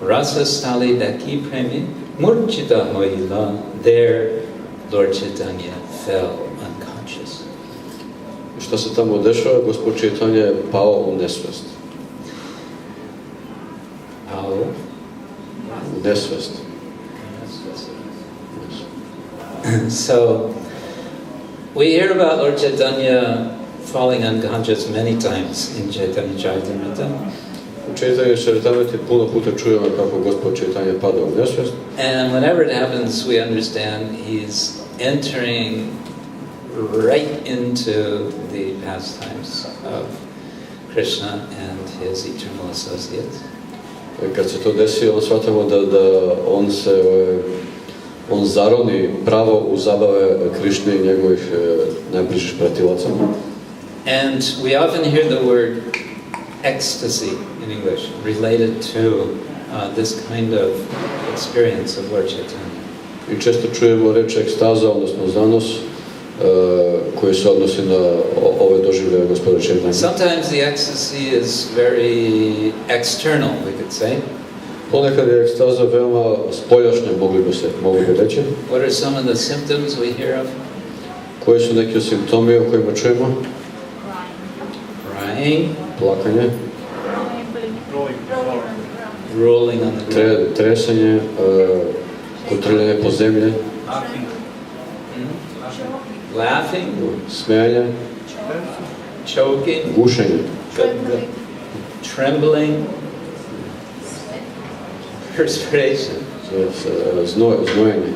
[SPEAKER 2] Rasa stali daki premi murchita hoila. There Lord Chaitanya fell unconscious.
[SPEAKER 4] Šta se tamo dešava? Gospod Chaitanya je pao u nesvest.
[SPEAKER 2] Pao?
[SPEAKER 4] U nesvest.
[SPEAKER 2] So we hear about Lord Chaitanya falling unconscious many times in Chaitanya Charitamrita.
[SPEAKER 4] U Chaitanya Charitamriti puno puta čujemo kako Gospod Chaitanya pada u nesvest.
[SPEAKER 2] And whenever it happens, we understand he's entering right into the pastimes of Krishna and his eternal associates.
[SPEAKER 4] Kad se to desi, on shvatamo da on zaroni pravo u zabave Krišne i njegovih najbližih pratilaca.
[SPEAKER 2] And we often hear the word ecstasy in English related to this kind of experience of Lord Chaitanya.
[SPEAKER 4] I često čujemo reč ekstaza, odnosno zanos, koji se odnosi na ove doživljaje Gospoda Chaitanya.
[SPEAKER 2] Sometimes the ecstasy is very external, we could say.
[SPEAKER 4] Ponekad je ekstaza veoma spoljašnja, mogli bi reći.
[SPEAKER 2] What are some of the symptoms we hear of?
[SPEAKER 4] Koji su neki simptomi o kojima čujemo?
[SPEAKER 2] Crying,
[SPEAKER 4] plakanje,
[SPEAKER 2] rolling on the ground,
[SPEAKER 4] tresanje, kotrljanje po zemlji,
[SPEAKER 2] laughing,
[SPEAKER 4] smejanje,
[SPEAKER 2] choking,
[SPEAKER 4] gušenje,
[SPEAKER 2] trembling, perspiration,
[SPEAKER 4] znojenje,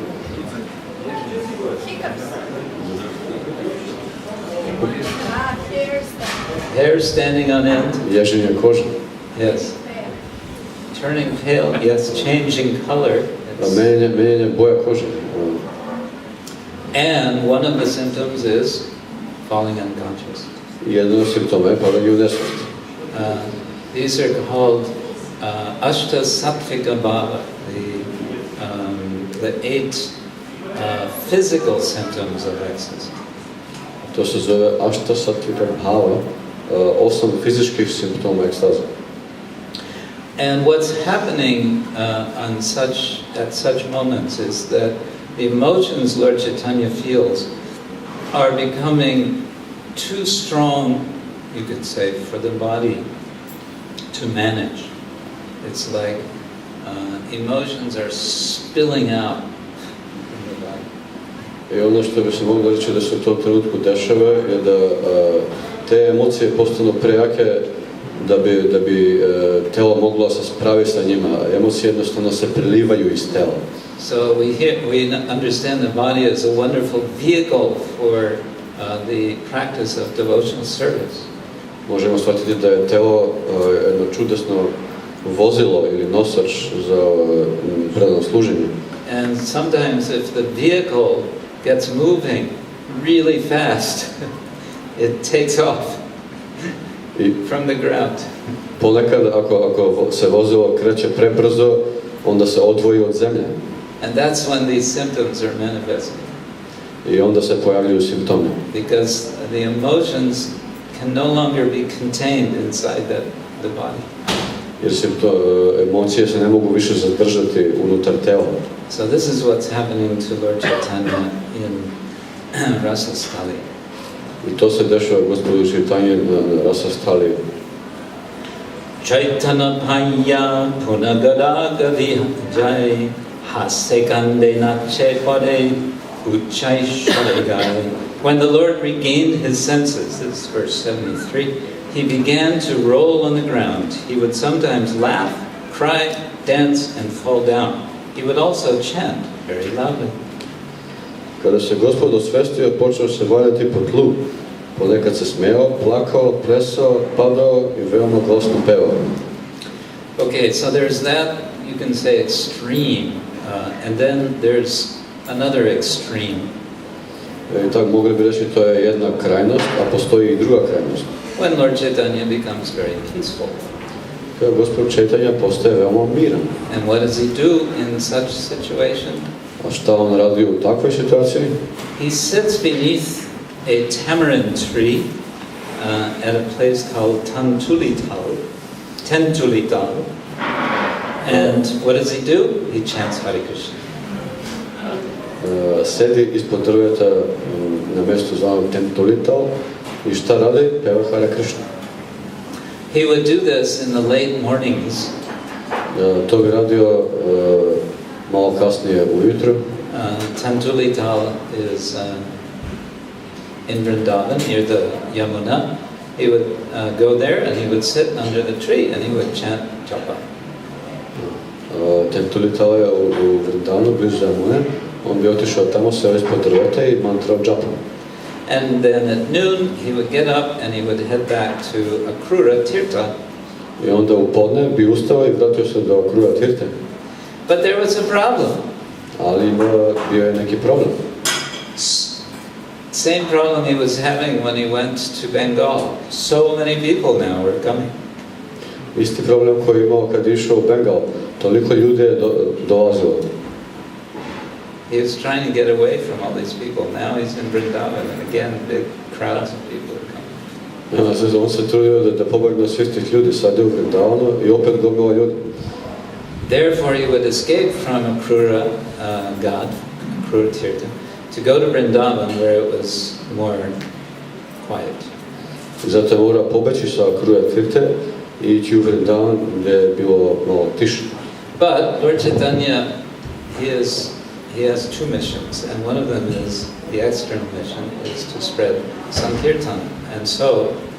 [SPEAKER 2] hair standing on end,
[SPEAKER 4] ježenje kože,
[SPEAKER 2] yes, turning pale, yes, changing color,
[SPEAKER 4] menjanje boja kože.
[SPEAKER 2] And one of the symptoms is falling unconscious.
[SPEAKER 4] Jedan od simptoma je padanje u nesvijest.
[SPEAKER 2] These are called Ashta Sattvika Bhava, the 8 physical symptoms of ecstasy.
[SPEAKER 4] To se zove Ashta Sattvika Bhava, 8 fizičkih simptoma ekstaze.
[SPEAKER 2] And what's happening at such moments is that the emotions Lord Chaitanya feels are becoming too strong, you could say, for the body to manage. It's like emotions are spilling out from the body.
[SPEAKER 4] I ono što bi se moglo reći da se u tom trenutku dešava je da te emocije postanu prejake da bi telo moglo se spraviti sa njima. Emocije jednostavno se prelivaju iz tela.
[SPEAKER 2] So we understand the body as a wonderful vehicle for the practice of devotional service.
[SPEAKER 4] Možemo shvatiti da je telo jedno čudesno vozilo ili nosač za predano služenje.
[SPEAKER 2] And sometimes if the vehicle gets moving really fast, it takes off from the ground.
[SPEAKER 4] Ponekad ako se vozilo kreće prebrzo, onda se odvoji od zemlje.
[SPEAKER 2] And that's when these symptoms are manifested.
[SPEAKER 4] I onda se pojavljuju simptomi.
[SPEAKER 2] Because the emotions can no longer be contained inside the body.
[SPEAKER 4] Jer emocije se ne mogu više zadržati unutar tela.
[SPEAKER 2] So this is what's happening to Lord Chaitanya in Rasa Stali.
[SPEAKER 4] I to se dešava Gospodu Chaitanya na Rasa Stali.
[SPEAKER 2] Chaitanya Bhaya Punagada Gavijay Hasekande Nache Pade Uchai Shalagai. When the Lord regained his senses, this is verse 73, he began to roll on the ground. He would sometimes laugh, cry, dance, and fall down. He would also chant very loudly.
[SPEAKER 4] Kada se Gospod osvestio, počeo se valjati po tlu. Ponekad se smejao, plakao, plesao, padao I veoma glasno pevao.
[SPEAKER 2] Okay, so there's that, you can say, extreme. And then there's another extreme.
[SPEAKER 4] I tak mogli bi reći, to je jedna krajnost, a postoji I druga krajnost.
[SPEAKER 2] When Lord Chaitanya becomes very peaceful.
[SPEAKER 4] Kada Gospod Chaitanya postaje veoma miran.
[SPEAKER 2] And what does he do in such situation?
[SPEAKER 4] A šta on radi u takvoj situaciji?
[SPEAKER 2] He sits beneath a tamarind tree at a place called Tentulital. And what does he do? He chants Hare Krishna.
[SPEAKER 4] Sedi ispod drveta na mjestu zvanom Tentulital i šta radi? Peva Hare Krishna.
[SPEAKER 2] He would do this in the late mornings.
[SPEAKER 4] To bi radio malo kasnije ujutro.
[SPEAKER 2] Tentulital is in Vrindavan near the Yamuna. He would go there and he would sit under the tree and he would chant japa.
[SPEAKER 4] Tentulital je u Vrindavanu, blizu Yamune. On bi otišao tamo, seo ispod drveta i mantrao japa.
[SPEAKER 2] And then at noon he would get up and he would head back to Akrura Tirtha.
[SPEAKER 4] I onda u podne bi ustao i vratio se do Akrura Tirthe.
[SPEAKER 2] But there was a problem.
[SPEAKER 4] Ali bio je neki problem.
[SPEAKER 2] Same problem he was having when he went to Bengal. So many people now were coming.
[SPEAKER 4] Isti problem koji je imao kad je išao u Bengal. Toliko ljudi je dolazilo.
[SPEAKER 2] He was trying to get away from all these people. Now he's in Vrindavan and again big crowds of people are coming.
[SPEAKER 4] On se trudio da pobegne od svih tih ljudi, sad je u Vrindavanu i opet gomila ljudi.
[SPEAKER 2] Therefore he would escape from Akrura Akrura Tirtha, to go to Vrindavan where it was more quiet.
[SPEAKER 4] Zato je mora pobeći sa Akrura Tirthe i ići u Vrindavan gdje je bilo malo tiše.
[SPEAKER 2] But Lord Chaitanya, he has two missions, and one of them is the external mission is to spread Sankirtan. And so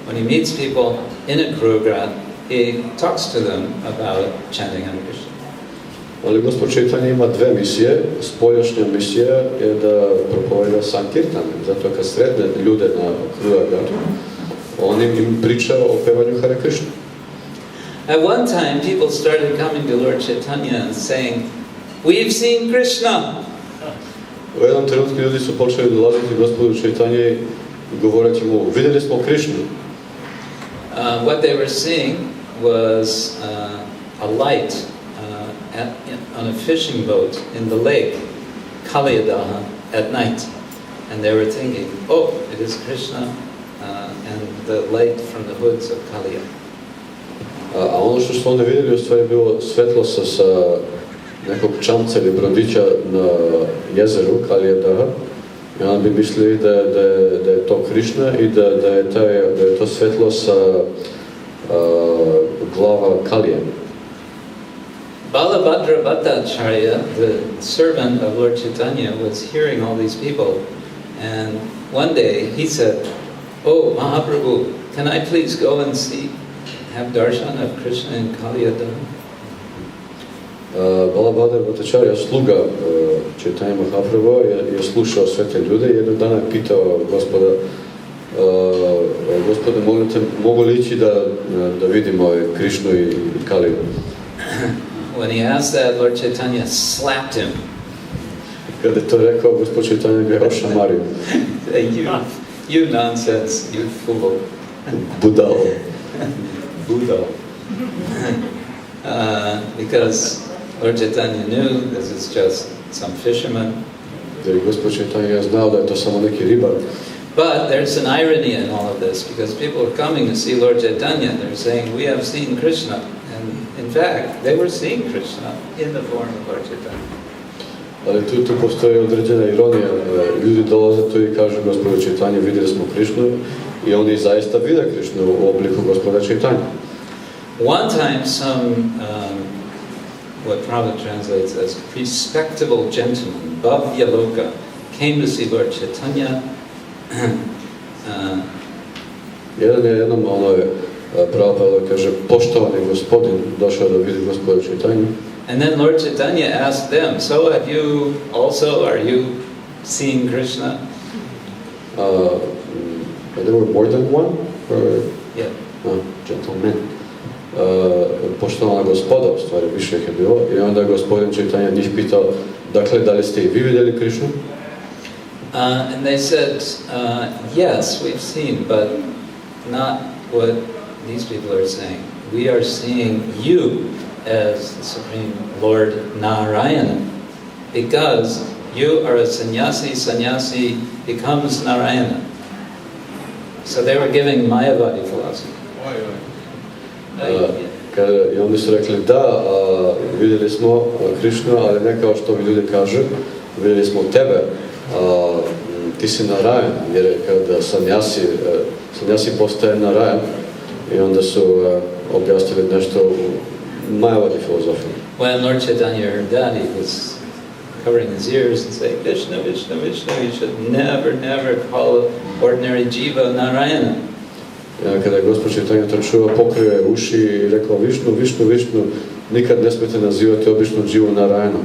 [SPEAKER 2] when he meets people in Akrura, he talks to them about chanting Hare Krishna.
[SPEAKER 4] Ali Gospod Chaitanya ima dve misije. Spoljašnja misija je da propoveda Sankirtan. Zato kad sretne ljude na Akrura Gatu, on im priča o pevanju Hare Krishna.
[SPEAKER 2] At one time, people started coming to Lord Chaitanya and saying, "We've seen Krishna."
[SPEAKER 4] U jednom trenutku ljudi su počeli dolaziti Gospodu Chaitanya i govoreći mu, vidjeli smo Krishnu.
[SPEAKER 2] What they were seeing was a light on a fishing boat in the lake, Kaliyadaha, at night. And they were thinking, oh, it is Krishna and the light from the hoods of Kaliya.
[SPEAKER 4] A ono što su oni vidjeli u stvari bilo svetlo sa nekog čamca ili brodića na jezeru Kaliyadaha. I oni bi mislili da je to Krishna i da je to svetlo sa glava Kalije.
[SPEAKER 2] Balabhadra Bhattacharya, the servant of Lord Chaitanya, was hearing all these people, and one day he said, "Oh, Mahaprabhu, can I please go and have darshan of Krishna in Kaliyadaha?"
[SPEAKER 4] Balabhadra Bhattacharya, sluga Chaitanya Mahaprabhu, je slušao sve te ljude i jednog dana je pitao Gospode, mogu li ići da vidimo Krishnu i Kaliju?
[SPEAKER 2] When he asked that, Lord Chaitanya slapped him.
[SPEAKER 4] Kada je to rekao, Gospod Chaitanya ga je ošamario.
[SPEAKER 2] You nonsense, you fool.
[SPEAKER 4] Budal.
[SPEAKER 2] Because Lord Chaitanya knew this is just some fisherman.
[SPEAKER 4] Jer Gospod Chaitanya je znao da je to samo neki ribar.
[SPEAKER 2] But there's an irony in all of this, because people are coming to see Lord Chaitanya. They're saying, we have seen Krishna. And in fact, they were seeing Krishna in the form of Lord Chaitanya.
[SPEAKER 4] Ali tu postoji određena ironija. Ljudi dolaze tu i kažu Gospodu Chaitanya, vidjeli smo Krishnu i oni zaista vide Krishnu u obliku Gospoda Chaitanya.
[SPEAKER 2] One time what Prabhupada translates as respectable gentleman, Bhavyaloka, came to see Lord Chaitanya.
[SPEAKER 4] Jednom Prabhupada kaže, poštovani gospodin došao da vidi Gospoda Chaitanya.
[SPEAKER 2] And then Lord Chaitanya asked them, so are you seeing Krishna?
[SPEAKER 4] There were more than one?
[SPEAKER 2] Yeah.
[SPEAKER 4] Gentlemen. Poštovana gospoda, u stvari više ih je bilo. I onda gospodin Chaitanya njih pitao, dakle, da li ste i vi vidjeli Krishnu?
[SPEAKER 2] And they said, yes, we've seen, but not what these people are saying. We are seeing you as the Supreme Lord Narayana, because you are a sannyasi, sannyasi becomes Narayana. So they were giving Mayavadi philosophy.
[SPEAKER 4] I oni su rekli da, vidjeli smo Krišnu, ali ne kao što mi ljudi kažu, vidjeli smo tebe, ti si Narayan, jer kada sannyasi postaje Narayan, i onda su objasnili nešto u Mayavadi filozofiji.
[SPEAKER 2] When Lord Chaitanya heard that, he was covering his ears and saying, Vishnu, Vishnu, Vishnu, you should never, never call ordinary jiva Narayana.
[SPEAKER 4] Kada je Gospod Chaitanya to čuo, pokrio je uši i rekao, Višnu, Višnu, Višnu, nikad ne smijete nazivati običnu dživu Narayana.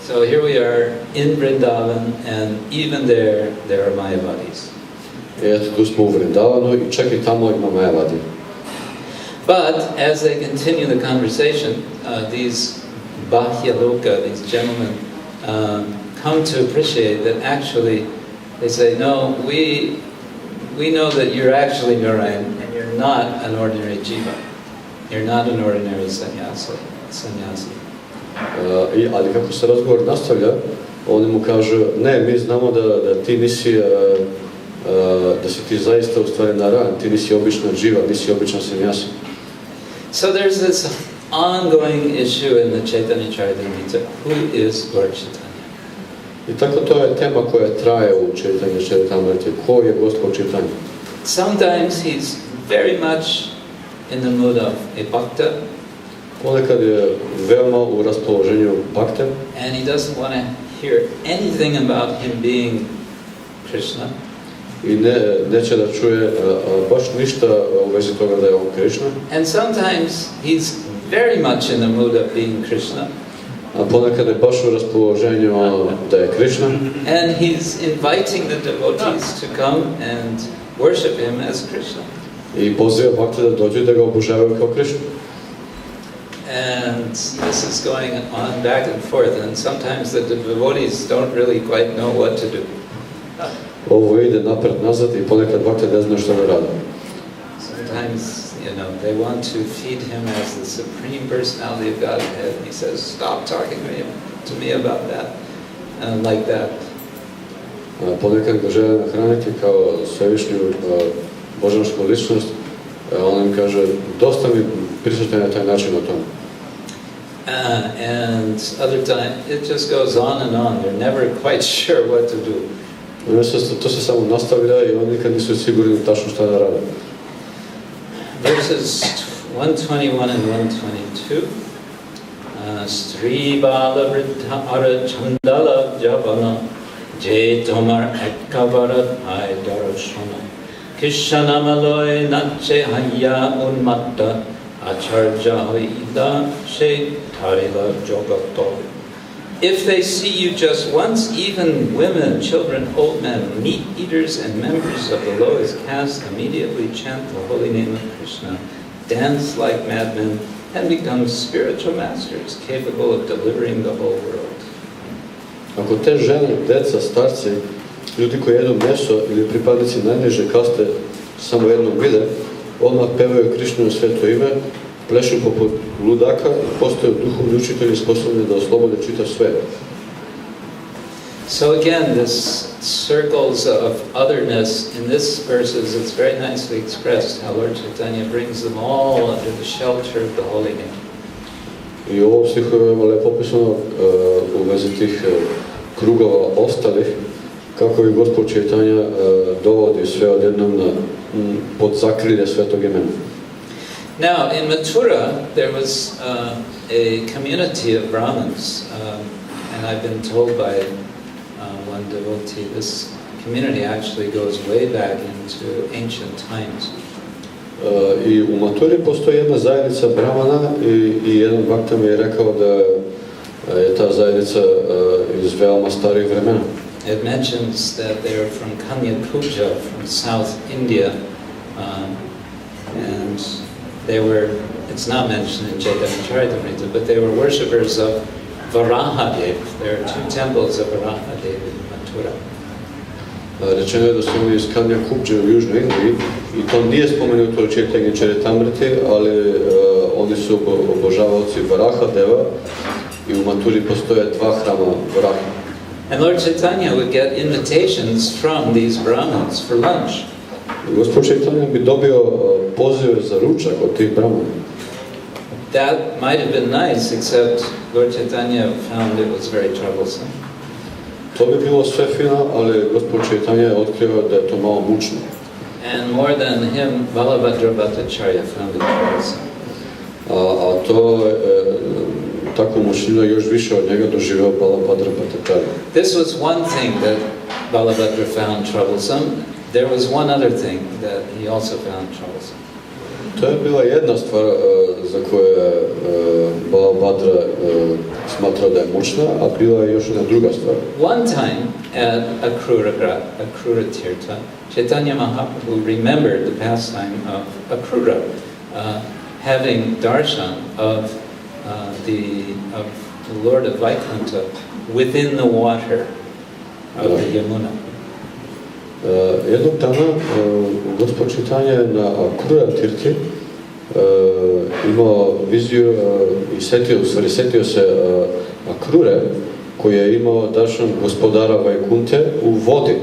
[SPEAKER 2] So here we are in Vrindavan, and even there are Mayavadis.
[SPEAKER 4] I eto, tu smo u Vrindavanu i čak i tamo ima Mayavadi.
[SPEAKER 2] But as they continue the conversation, these Bahyaloka, these gentlemen, come to appreciate that actually, they say, no, we know that you're actually Narayan, and you're not an ordinary jiva. You're not an ordinary sannyasi.
[SPEAKER 4] Ali kako se razgovor nastavlja, oni mu kažu, ne, mi znamo da ti nisi, da si ti zaista u stvari Narayan, ti nisi obična dživa, nisi običan sannyasi.
[SPEAKER 2] So there's this ongoing issue in the Chaitanya Charitamrita, who is Lord Chaitanya?
[SPEAKER 4] I tako to je tema koja traje u Chaitanya Charitamriti, ko je Gospod Chaitanya.
[SPEAKER 2] Sometimes he's very much in the mood of a bhakta,
[SPEAKER 4] Ponekad je veoma u raspoloženju bhakte,
[SPEAKER 2] and he doesn't want to hear anything about him being Krishna.
[SPEAKER 4] I neće da čuje baš ništa u vezi toga da je on Krishna.
[SPEAKER 2] And sometimes he's very much in the mood of being Krishna.
[SPEAKER 4] A ponekad je baš u raspoloženju da je Krishna.
[SPEAKER 2] And he's inviting the devotees to come and worship him as Krishna.
[SPEAKER 4] I poziva bhakte da dođu da ga obožavaju kao Krishna.
[SPEAKER 2] And this is going on back and forth, and sometimes the devotees don't really quite know what to do.
[SPEAKER 4] Ovo ide napred nazad i ponekad bhakte ne zna što da rade.
[SPEAKER 2] Sometimes, they want to feed him as the supreme personality of Godhead, and he says, "Stop talking to me about that," like that.
[SPEAKER 4] Ponekad ga žele nahraniti kao svevišnju božansku ličnost, on im kaže, dosta mi prisutno na taj način o tome.
[SPEAKER 2] And other time, it just goes on and on. They're never quite sure what to do.
[SPEAKER 4] To se samo nastavlja i oni nikad nisu sigurni tačno šta da rade.
[SPEAKER 2] Verses 121 and 122. Sri Bala Vriddha Ara Chandala Javana Je Tomar Ekavarat Hai Darashana Kishanamaloy Nache Haya Unmatta Acharja Hoida She Tarila Jogato. If they see you just once, even women, children, old men, meat eaters, and members of the lowest caste immediately chant the holy name of Krishna, dance like madmen, and become spiritual masters capable of delivering the whole world.
[SPEAKER 4] Ako te žene, deca, starci, ljudi koji jedu meso ili pripadnici najniže kaste samo jednom vide, odmah pevaju Krišnino sveto ime, plešu poput ludaka i postaju duhovni učitelji sposobni da oslobode čitav svet.
[SPEAKER 2] So again, this circles of otherness in this verses, it's very nicely expressed how Lord Chaitanya brings them all under the shelter of the holy name.
[SPEAKER 4] I u ovom stihu je veoma lepo opisano u vezi tih krugova ostalih, kako je Gospod Chaitanya dovodi sve odjednom pod zakrilje svetog imena.
[SPEAKER 2] Now, in Mathura, there was a community of Brahmins, and I've been told by one devotee, this community actually goes way back into ancient times.
[SPEAKER 4] I u Maturi postoji jedna zajednica Brahmana i jedan bhakta mi je rekao da je ta zajednica iz veoma starih vremena.
[SPEAKER 2] It mentions that they are from Kanyakuja, from South India, and they were, it's not mentioned in Chaitanya Charitamrita, but they were worshippers of Varahadev. There are two temples of Varahadev in Mathura.
[SPEAKER 4] Rečeno je da su oni iz Kanyakuja u Južnoj Indiji i to nije spomenuto u Chaitanya Charitamriti, ali oni su obožavaoci Varahadeva i u Maturi postoje dva hrama Varaha.
[SPEAKER 2] And Lord Chaitanya would get invitations from these Brahmins for lunch.
[SPEAKER 4] Gospod Chaitanya bi dobio pozive za ručak od tih brahmana.
[SPEAKER 2] That might have been nice, except Lord Chaitanya found it was very troublesome.
[SPEAKER 4] To bi bilo sve fino, ali Gospod Chaitanya je otkrio da je to malo mučno.
[SPEAKER 2] And more than him, Balabhadra Bhattacharya found it troublesome.
[SPEAKER 4] A to takvu mučninu još više od njega doživio Balabhadra Bhattacharya.
[SPEAKER 2] This was one thing that Balabhadra found troublesome. There was one other thing that he also found troublesome.
[SPEAKER 4] To je bila jedna stvar za koju je Balabhadra smatrao da je mučna, a bila je još jedna druga stvar.
[SPEAKER 2] One time at Akrura Tirtha, Chaitanya Mahaprabhu remembered the pastime of Akrura, having darshan of the Lord of Vaikuntha within the water of the Yamuna.
[SPEAKER 4] Jednog dana Gospod Chaitanya je na Akrura Tirthi imao viziju i setio se Akrure koji je imao darshan gospodara Vajkunte u vodi.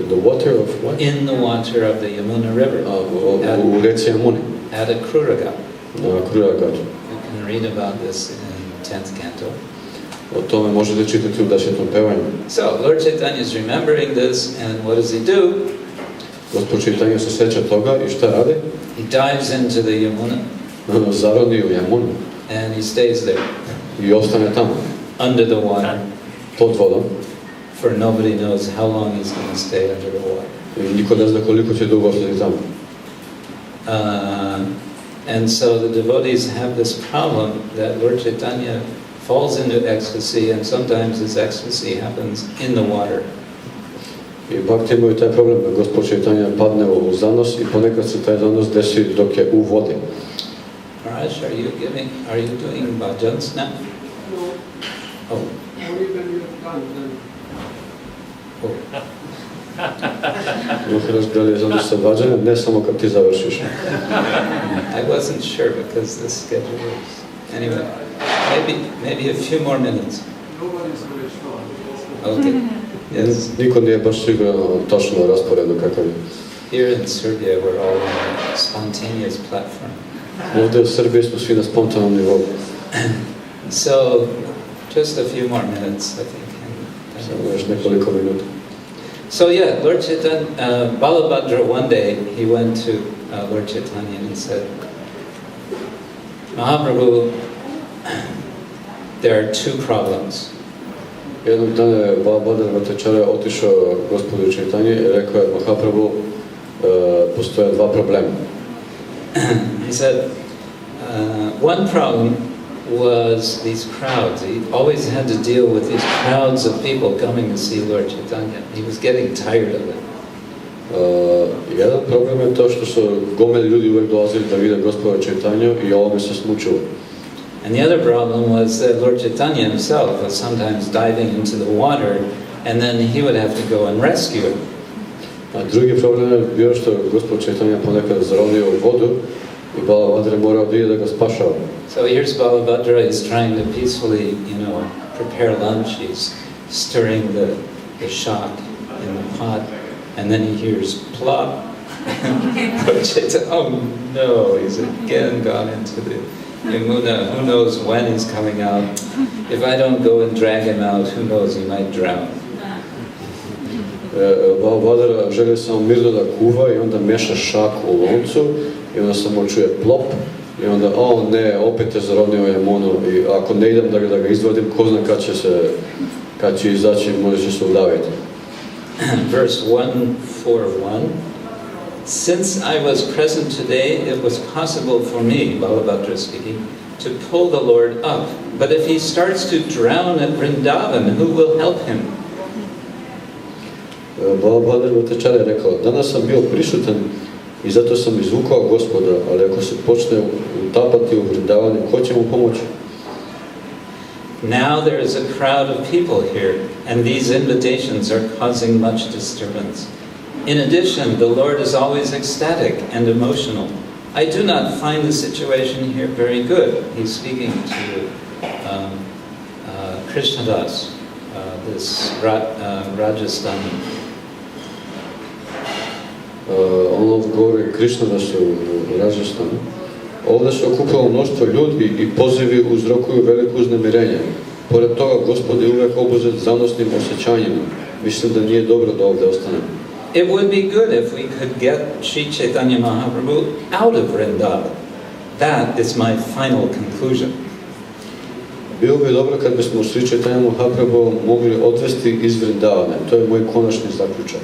[SPEAKER 4] The water of what?
[SPEAKER 2] In the water of the Yamuna River.
[SPEAKER 4] U reci Yamuni.
[SPEAKER 2] At Akrura.
[SPEAKER 4] Na Akrura Ghat.
[SPEAKER 2] You can read about this in 10th canto.
[SPEAKER 4] O tome možete čitati u 10. pevanju.
[SPEAKER 2] So, Lord Chaitanya is remembering this, and what does he do?
[SPEAKER 4] Gospod Chaitanya se seća toga i šta radi?
[SPEAKER 2] He dives into the Yamuna.
[SPEAKER 4] Zaroni u Yamunu.
[SPEAKER 2] And he stays there.
[SPEAKER 4] I ostane tamo.
[SPEAKER 2] Under the water.
[SPEAKER 4] Pod vodom.
[SPEAKER 2] For nobody knows how long he's going to stay under the water.
[SPEAKER 4] I niko ne zna koliko će dugo ostati tamo.
[SPEAKER 2] And so the devotees have this problem that Lord Chaitanya falls into ecstasy, and sometimes his ecstasy happens in the water.
[SPEAKER 4] I bhakti imaju taj problem da Gospod Chaitanya padne u zanos i ponekad se taj zanos desi dok je u vodi.
[SPEAKER 2] Maharaj, are you doing bhajans now?
[SPEAKER 5] No.
[SPEAKER 2] Oh.
[SPEAKER 5] Only when you have done them.
[SPEAKER 2] Oh.
[SPEAKER 4] Maharaj, da li je zanos sa bhajanjem? Ne samo kad ti završiš.
[SPEAKER 2] I wasn't sure because the schedule was... Anyway, maybe a few more minutes.
[SPEAKER 5] Nobody's very sure.
[SPEAKER 2] Okay. Yes.
[SPEAKER 4] Niko nije baš siguran točno o rasporedu kakav je.
[SPEAKER 2] Here in Serbia, we're all on a spontaneous platform.
[SPEAKER 4] Ovdje u Srbiji smo svi na spontanom nivou.
[SPEAKER 2] So, just a few more minutes, I think.
[SPEAKER 4] Samo još nekoliko minuta.
[SPEAKER 2] So yeah, Lord Chaitanya, Balabhadra, one day, he went to Lord Chaitanya and said, Mahaprabhu, there are two problems.
[SPEAKER 4] Jednog dana je Balabhadra Bhattacharya otišao gospodu Chaitanya i rekao je Mahaprabhu, postoje dva problema.
[SPEAKER 2] He said, one problem was these crowds. He always had to deal with these crowds of people coming to see Lord Chaitanya. He was getting tired of it.
[SPEAKER 4] Jedan problem je to što su gomeli ljudi uvijek dolazili da vide gospoda Chaitanya i ovome se smučilo.
[SPEAKER 2] And the other problem was that Lord Chaitanya himself was sometimes diving into the water, and then he would have to go and rescue him.
[SPEAKER 4] A drugi problem je bio što gospod Chaitanya ponekad zaronio u vodu i Balabhadra morao da ide da ga spašava.
[SPEAKER 2] So here's Balabhadra, he's trying to peacefully, prepare lunch. He's stirring the shak in the pot, and then he hears plop. Lord Chaitanya, oh no, he's again gone into the Yamuna. Who knows when he's coming out? If I don't go and drag him out, who knows, he might drown.
[SPEAKER 4] Balabhadra želi samo mirno da kuva i onda meša šak u loncu i onda samo čuje plop i onda, ne, opet je zaronio Yamunu i ako ne idem da ga izvadim, ko zna kad će izaći, može će se udaviti.
[SPEAKER 2] Verse 141. Since I was present today, it was possible for me, Balabhadra speaking, to pull the Lord up. But if he starts to drown at Vrindavan, who will help him?
[SPEAKER 4] Balabhadra Bhattacharya je rekao, danas sam bio prisutan i zato sam izvukao gospoda, ali ako se počne utapati u Vrindavanu, ko će mu pomoći?
[SPEAKER 2] Now there is a crowd of people here, and these invitations are causing much disturbance. In addition, the Lord is always ecstatic and emotional. I do not find the situation here very good. He's speaking to Krishnadas, this Rajasthani.
[SPEAKER 4] On odgovori Krishnadas u Rajasthanu. Ovdje se okupilo mnoštvo ljudi i pozivi uzrokuju veliko uznemirenje. Pored toga, Gospod je uvijek obuzet zanosnim osjećanjima. Mislim da nije dobro da ovdje ostanem.
[SPEAKER 2] It would be good if we could get Sri Chaitanya Mahaprabhu out of Vrindavan. That is my final conclusion.
[SPEAKER 4] Bilo bi dobro kad bismo Sri Chaitanya Mahaprabhu mogli odvesti iz Vrindavana. To je moj konačni zaključak.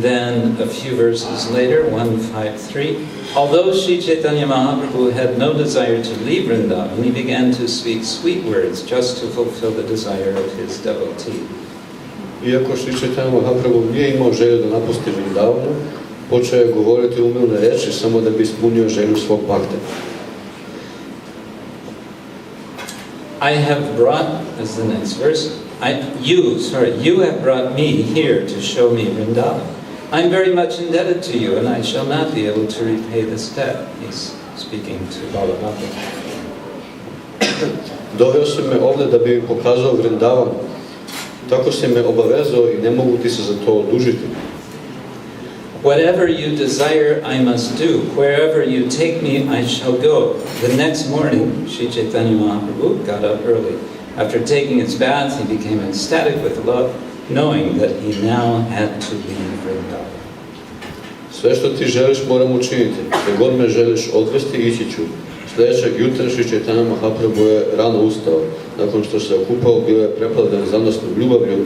[SPEAKER 2] Then a few verses later, 153, although Sri Chaitanya Mahaprabhu had no desire to leave Vrindavan, he began to speak sweet words just to fulfill the desire of his devotee.
[SPEAKER 4] Iako Sri Chaitanya Mahaprabhu nije imao želju da napusti Vrindavanu, počeo je govoriti umilne reči samo da bi ispunio želju svog bhakta.
[SPEAKER 2] I have brought, as the next verse, you have brought me here to show me Vrindavan. I'm very much indebted to you, and I shall not be able to repay this debt. He's speaking to Balavata.
[SPEAKER 4] Doveo si me ovdje da bi mi pokazao Vrindavan. Tako si me obavezao i ne mogu ti se za to odužiti.
[SPEAKER 2] Whatever you desire, I must do. Wherever you take me, I shall go. The next morning, Sri Chaitanya Mahaprabhu got up early. After taking his bath, he became ecstatic with love, knowing that he now had to leave Vrindavan.
[SPEAKER 4] Sve što ti želiš moram učiniti. Gdje god me želiš odvesti, ići ću. Sljedećeg jutra Sri Chaitanya Mahaprabhu je rano ustao. Nakon što se okupao, bio je preplavljen zanosnom ljubavlju,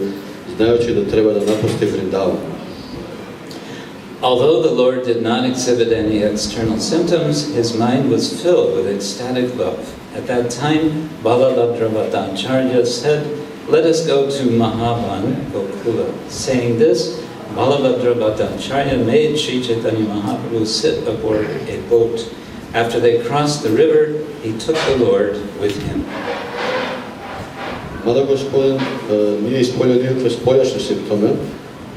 [SPEAKER 4] znajući da treba da napusti Vrindavan.
[SPEAKER 2] Although the Lord did not exhibit any external symptoms, his mind was filled with ecstatic love. At that time, Balabhadravadacharya said, "Let us go to Mahavan, Gokula." Saying this, Balabhadravadacharya made Sri Chaitanya Mahaprabhu sit aboard a boat. After they crossed the river, he took the Lord with him.
[SPEAKER 4] Mada gospodin nije ispoljio nikakve spoljašnje simptome,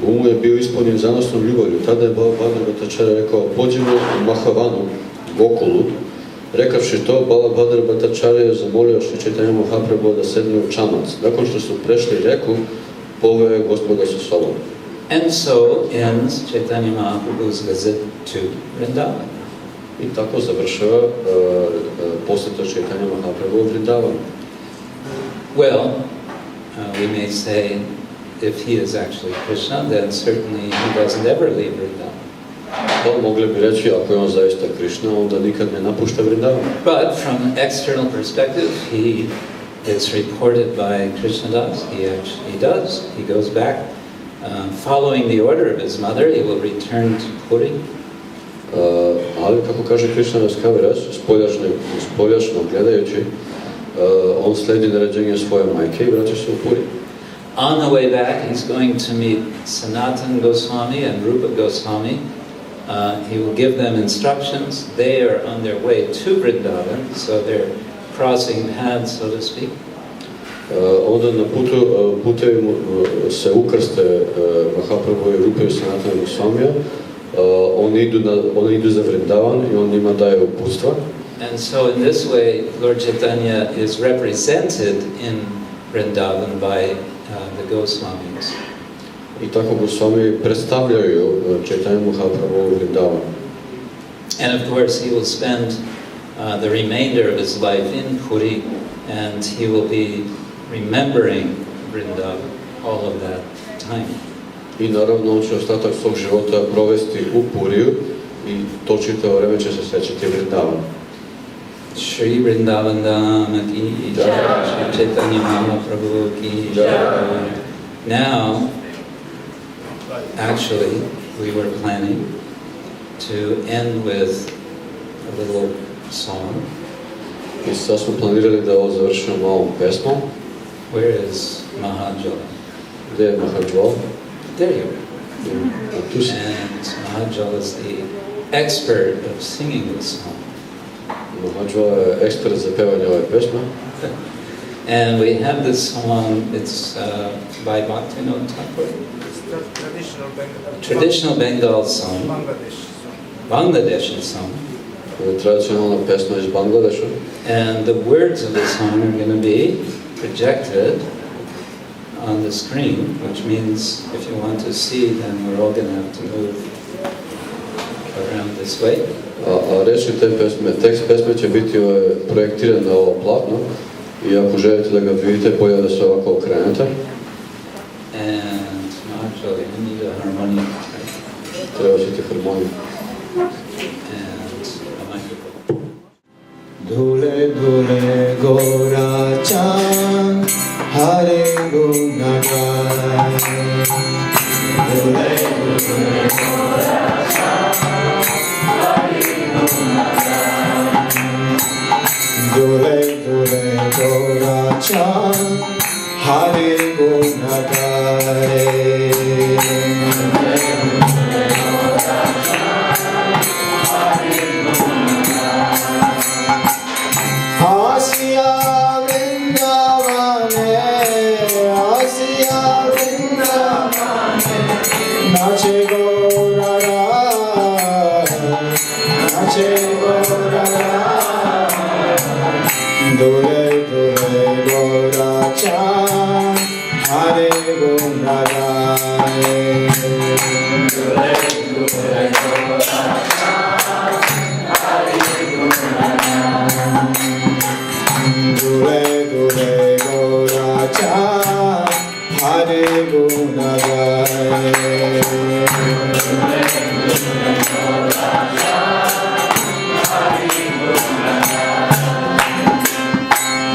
[SPEAKER 4] umu je bio ispunjen zanosnom ljubavlju. Tada je Balabhadravadacharya rekao, pođimo u Mahavanu, Gokulu. Rekavši to, Balabhadravadacharya je zamolio Sri Chaitanya Mahaprabhu da sedne u čamac. Nakon što su prešli reku, poveo je Gospoda sa sobom.
[SPEAKER 2] And so ends Chaitanya Mahaprabhu's visit to Vrindavan.
[SPEAKER 4] I tako završava posjeta Chaitanya Mahaprabhu u Vrindavanu.
[SPEAKER 2] Well, we may say, if he is actually Krishna, then certainly he doesn't ever leave Vrindavan.
[SPEAKER 4] Mogli bi reći, ako je on zaista Krishna, onda nikad ne napušta Vrindavan.
[SPEAKER 2] But from external perspective, he is reported by Krishnadas. He actually does. He goes back. Following the order of his mother, he will return to Puri.
[SPEAKER 4] Ali, kako kaže Krishnadas Kaviraj, spoljašno gledajući, on slijedi naređenje svoje majke i vraća se u Puri.
[SPEAKER 2] On the way back, he's going to meet Sanatana Goswami and Rupa Goswami. He will give them instructions. They are on their way to Vrindavan, so they're crossing paths, so to speak.
[SPEAKER 4] Onda na putevi se ukrste Mahaprabhu i Rupa i Sanatana Goswamija. Oni idu za Vrindavan i on njima daje uputstva.
[SPEAKER 2] And so in this way, Lord Chaitanya is represented in Vrindavan by the Goswamis.
[SPEAKER 4] I tako Goswami predstavljaju Chaitanya Mahaprabhu u Vrindavanu.
[SPEAKER 2] And of course, he will spend the remainder of his life in Puri, and he will be remembering Vrindavan all of that time.
[SPEAKER 4] I naravno on će ostatak svog života provesti u Puriju i to čitavo vreme će se sećati Vrindavana.
[SPEAKER 2] Shri Vrindavan Dhama ki jai, Shri Chaitanya Mahaprabhu ki jai. Now, actually, we were planning to end with a little song.
[SPEAKER 4] I sad smo planirali da ovo završimo malom pesmom.
[SPEAKER 2] Where is Mahajala?
[SPEAKER 4] Gdje je Mahajala?
[SPEAKER 2] There you are.
[SPEAKER 4] Tu si.
[SPEAKER 2] And Mahajala is the expert of singing this song.
[SPEAKER 4] Mahajala je ekspert za pevanje ove pesme.
[SPEAKER 2] And we have this song, it's by Bhaktivinoda Thakur. Traditional Bengal song. Bangladeshi song.
[SPEAKER 4] Tradicionalna pesma iz Bangladeša.
[SPEAKER 2] And the words of the song are going to be projected on the screen, which means if you want to see, then we're all going to have to move around this way.
[SPEAKER 4] A reči tekst pesme će biti projektiran na ovo platno i ako želite da ga vidite, bolje da se ovako okrenete.
[SPEAKER 2] And actually, we need a harmonium.
[SPEAKER 4] Treba ćete harmoniju.
[SPEAKER 2] And a microphone.
[SPEAKER 6] Dule dule gora chan, hare gunagan. Dule dule gora chan, hare gunagan. Dule dule gora chan, hare gunagan. Asiya Vrindavane, Asiya Vrindavane, nache Gora Radha, nache Gora Radha, dole dole Gora Chan, Hare Guna Rai, dole dole Gora Chan, Hare Guna Rai. Dule dule gora chan, hare guna gai. Dule dule gora chan, hare guna gai.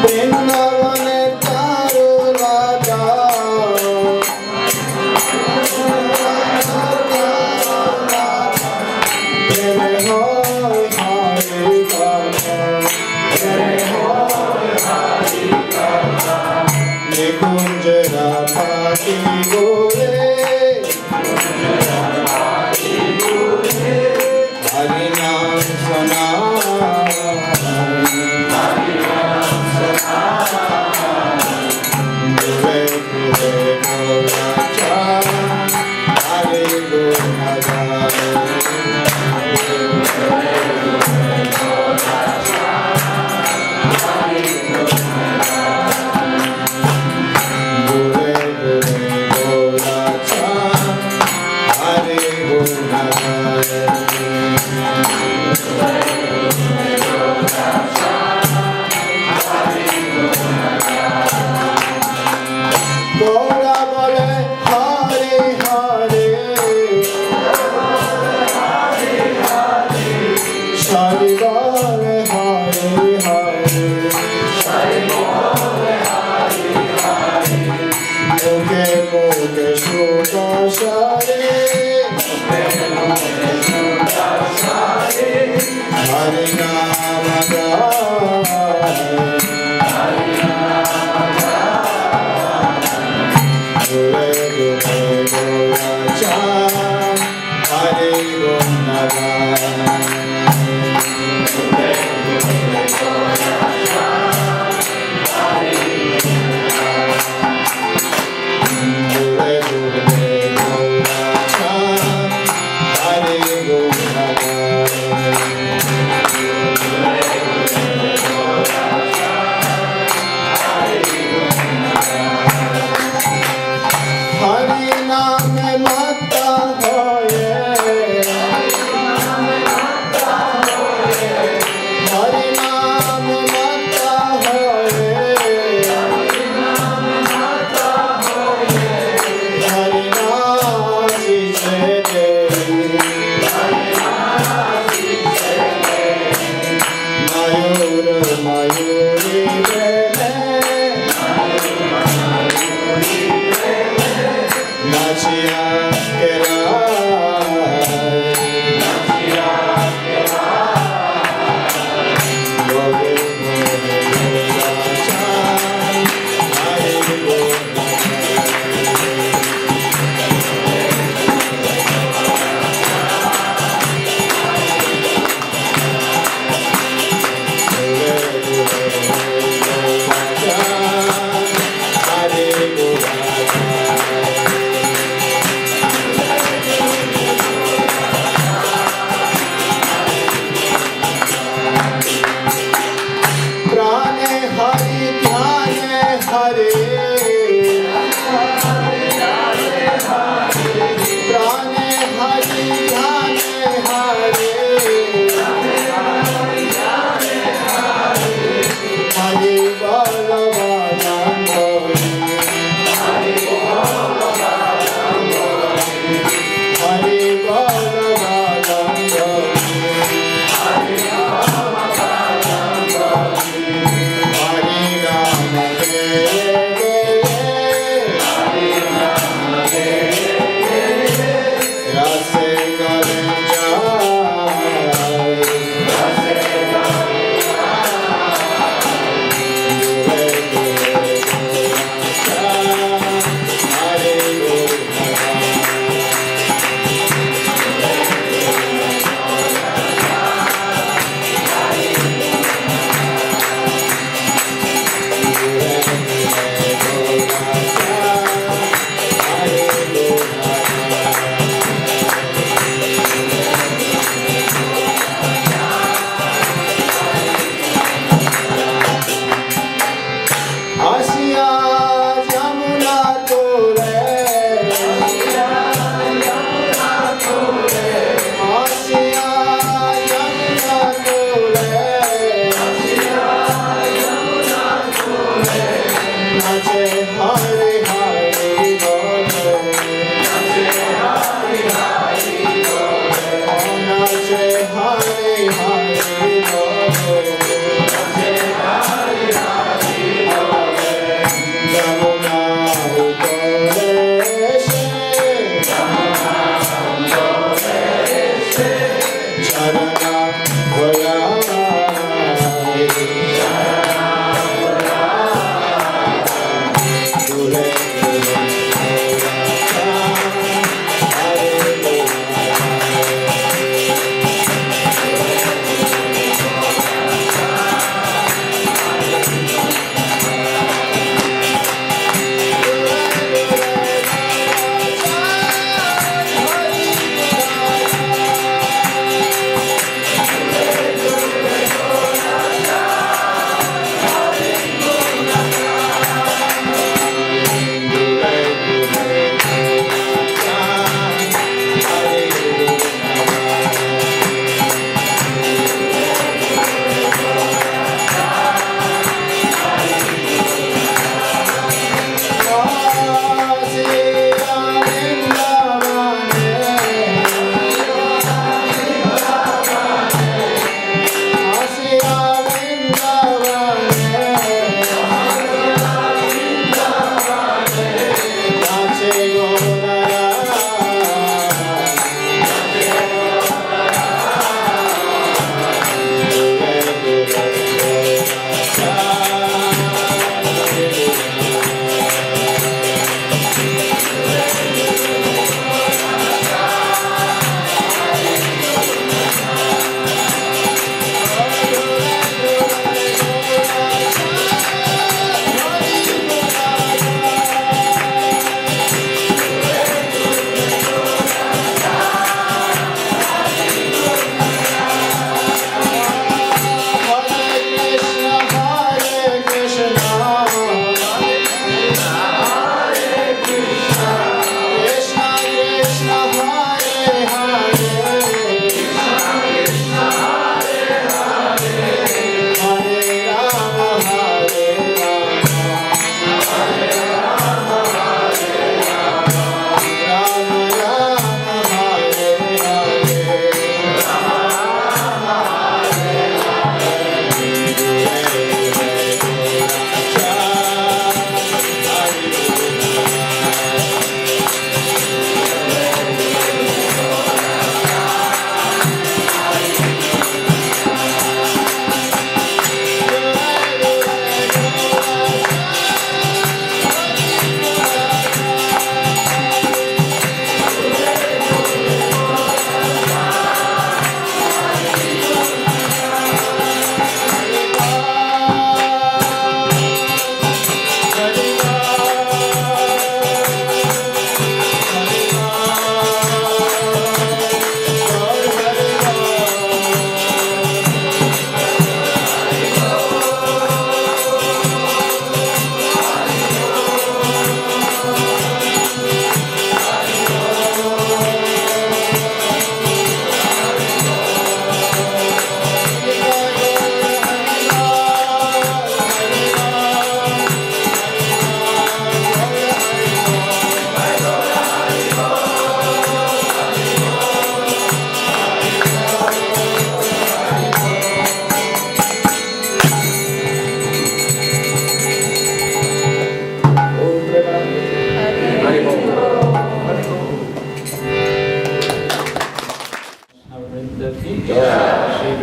[SPEAKER 6] Vrindavane taru radha, preme hoy hari katha, preme hoy hari katha, nikunjana pati gore, hari naam sana, hari naam sana, dule dule gora chan, hare guna gai. Gora bole Hare Hare, Shari bole Hare Hare, Moke moke shuka shari, Hare Nama gai. Dule dule gora chan, hare guna gai. Dule dule gora chan, hare guna gai. Dule dule gora chan, hare guna gai. Dule dule gora chan, hare guna gai. Hari naam mata hoye,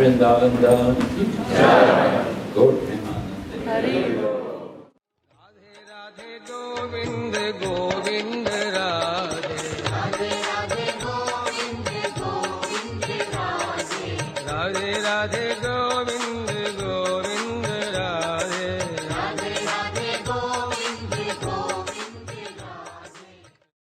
[SPEAKER 2] Vrindavan Dham, Gaur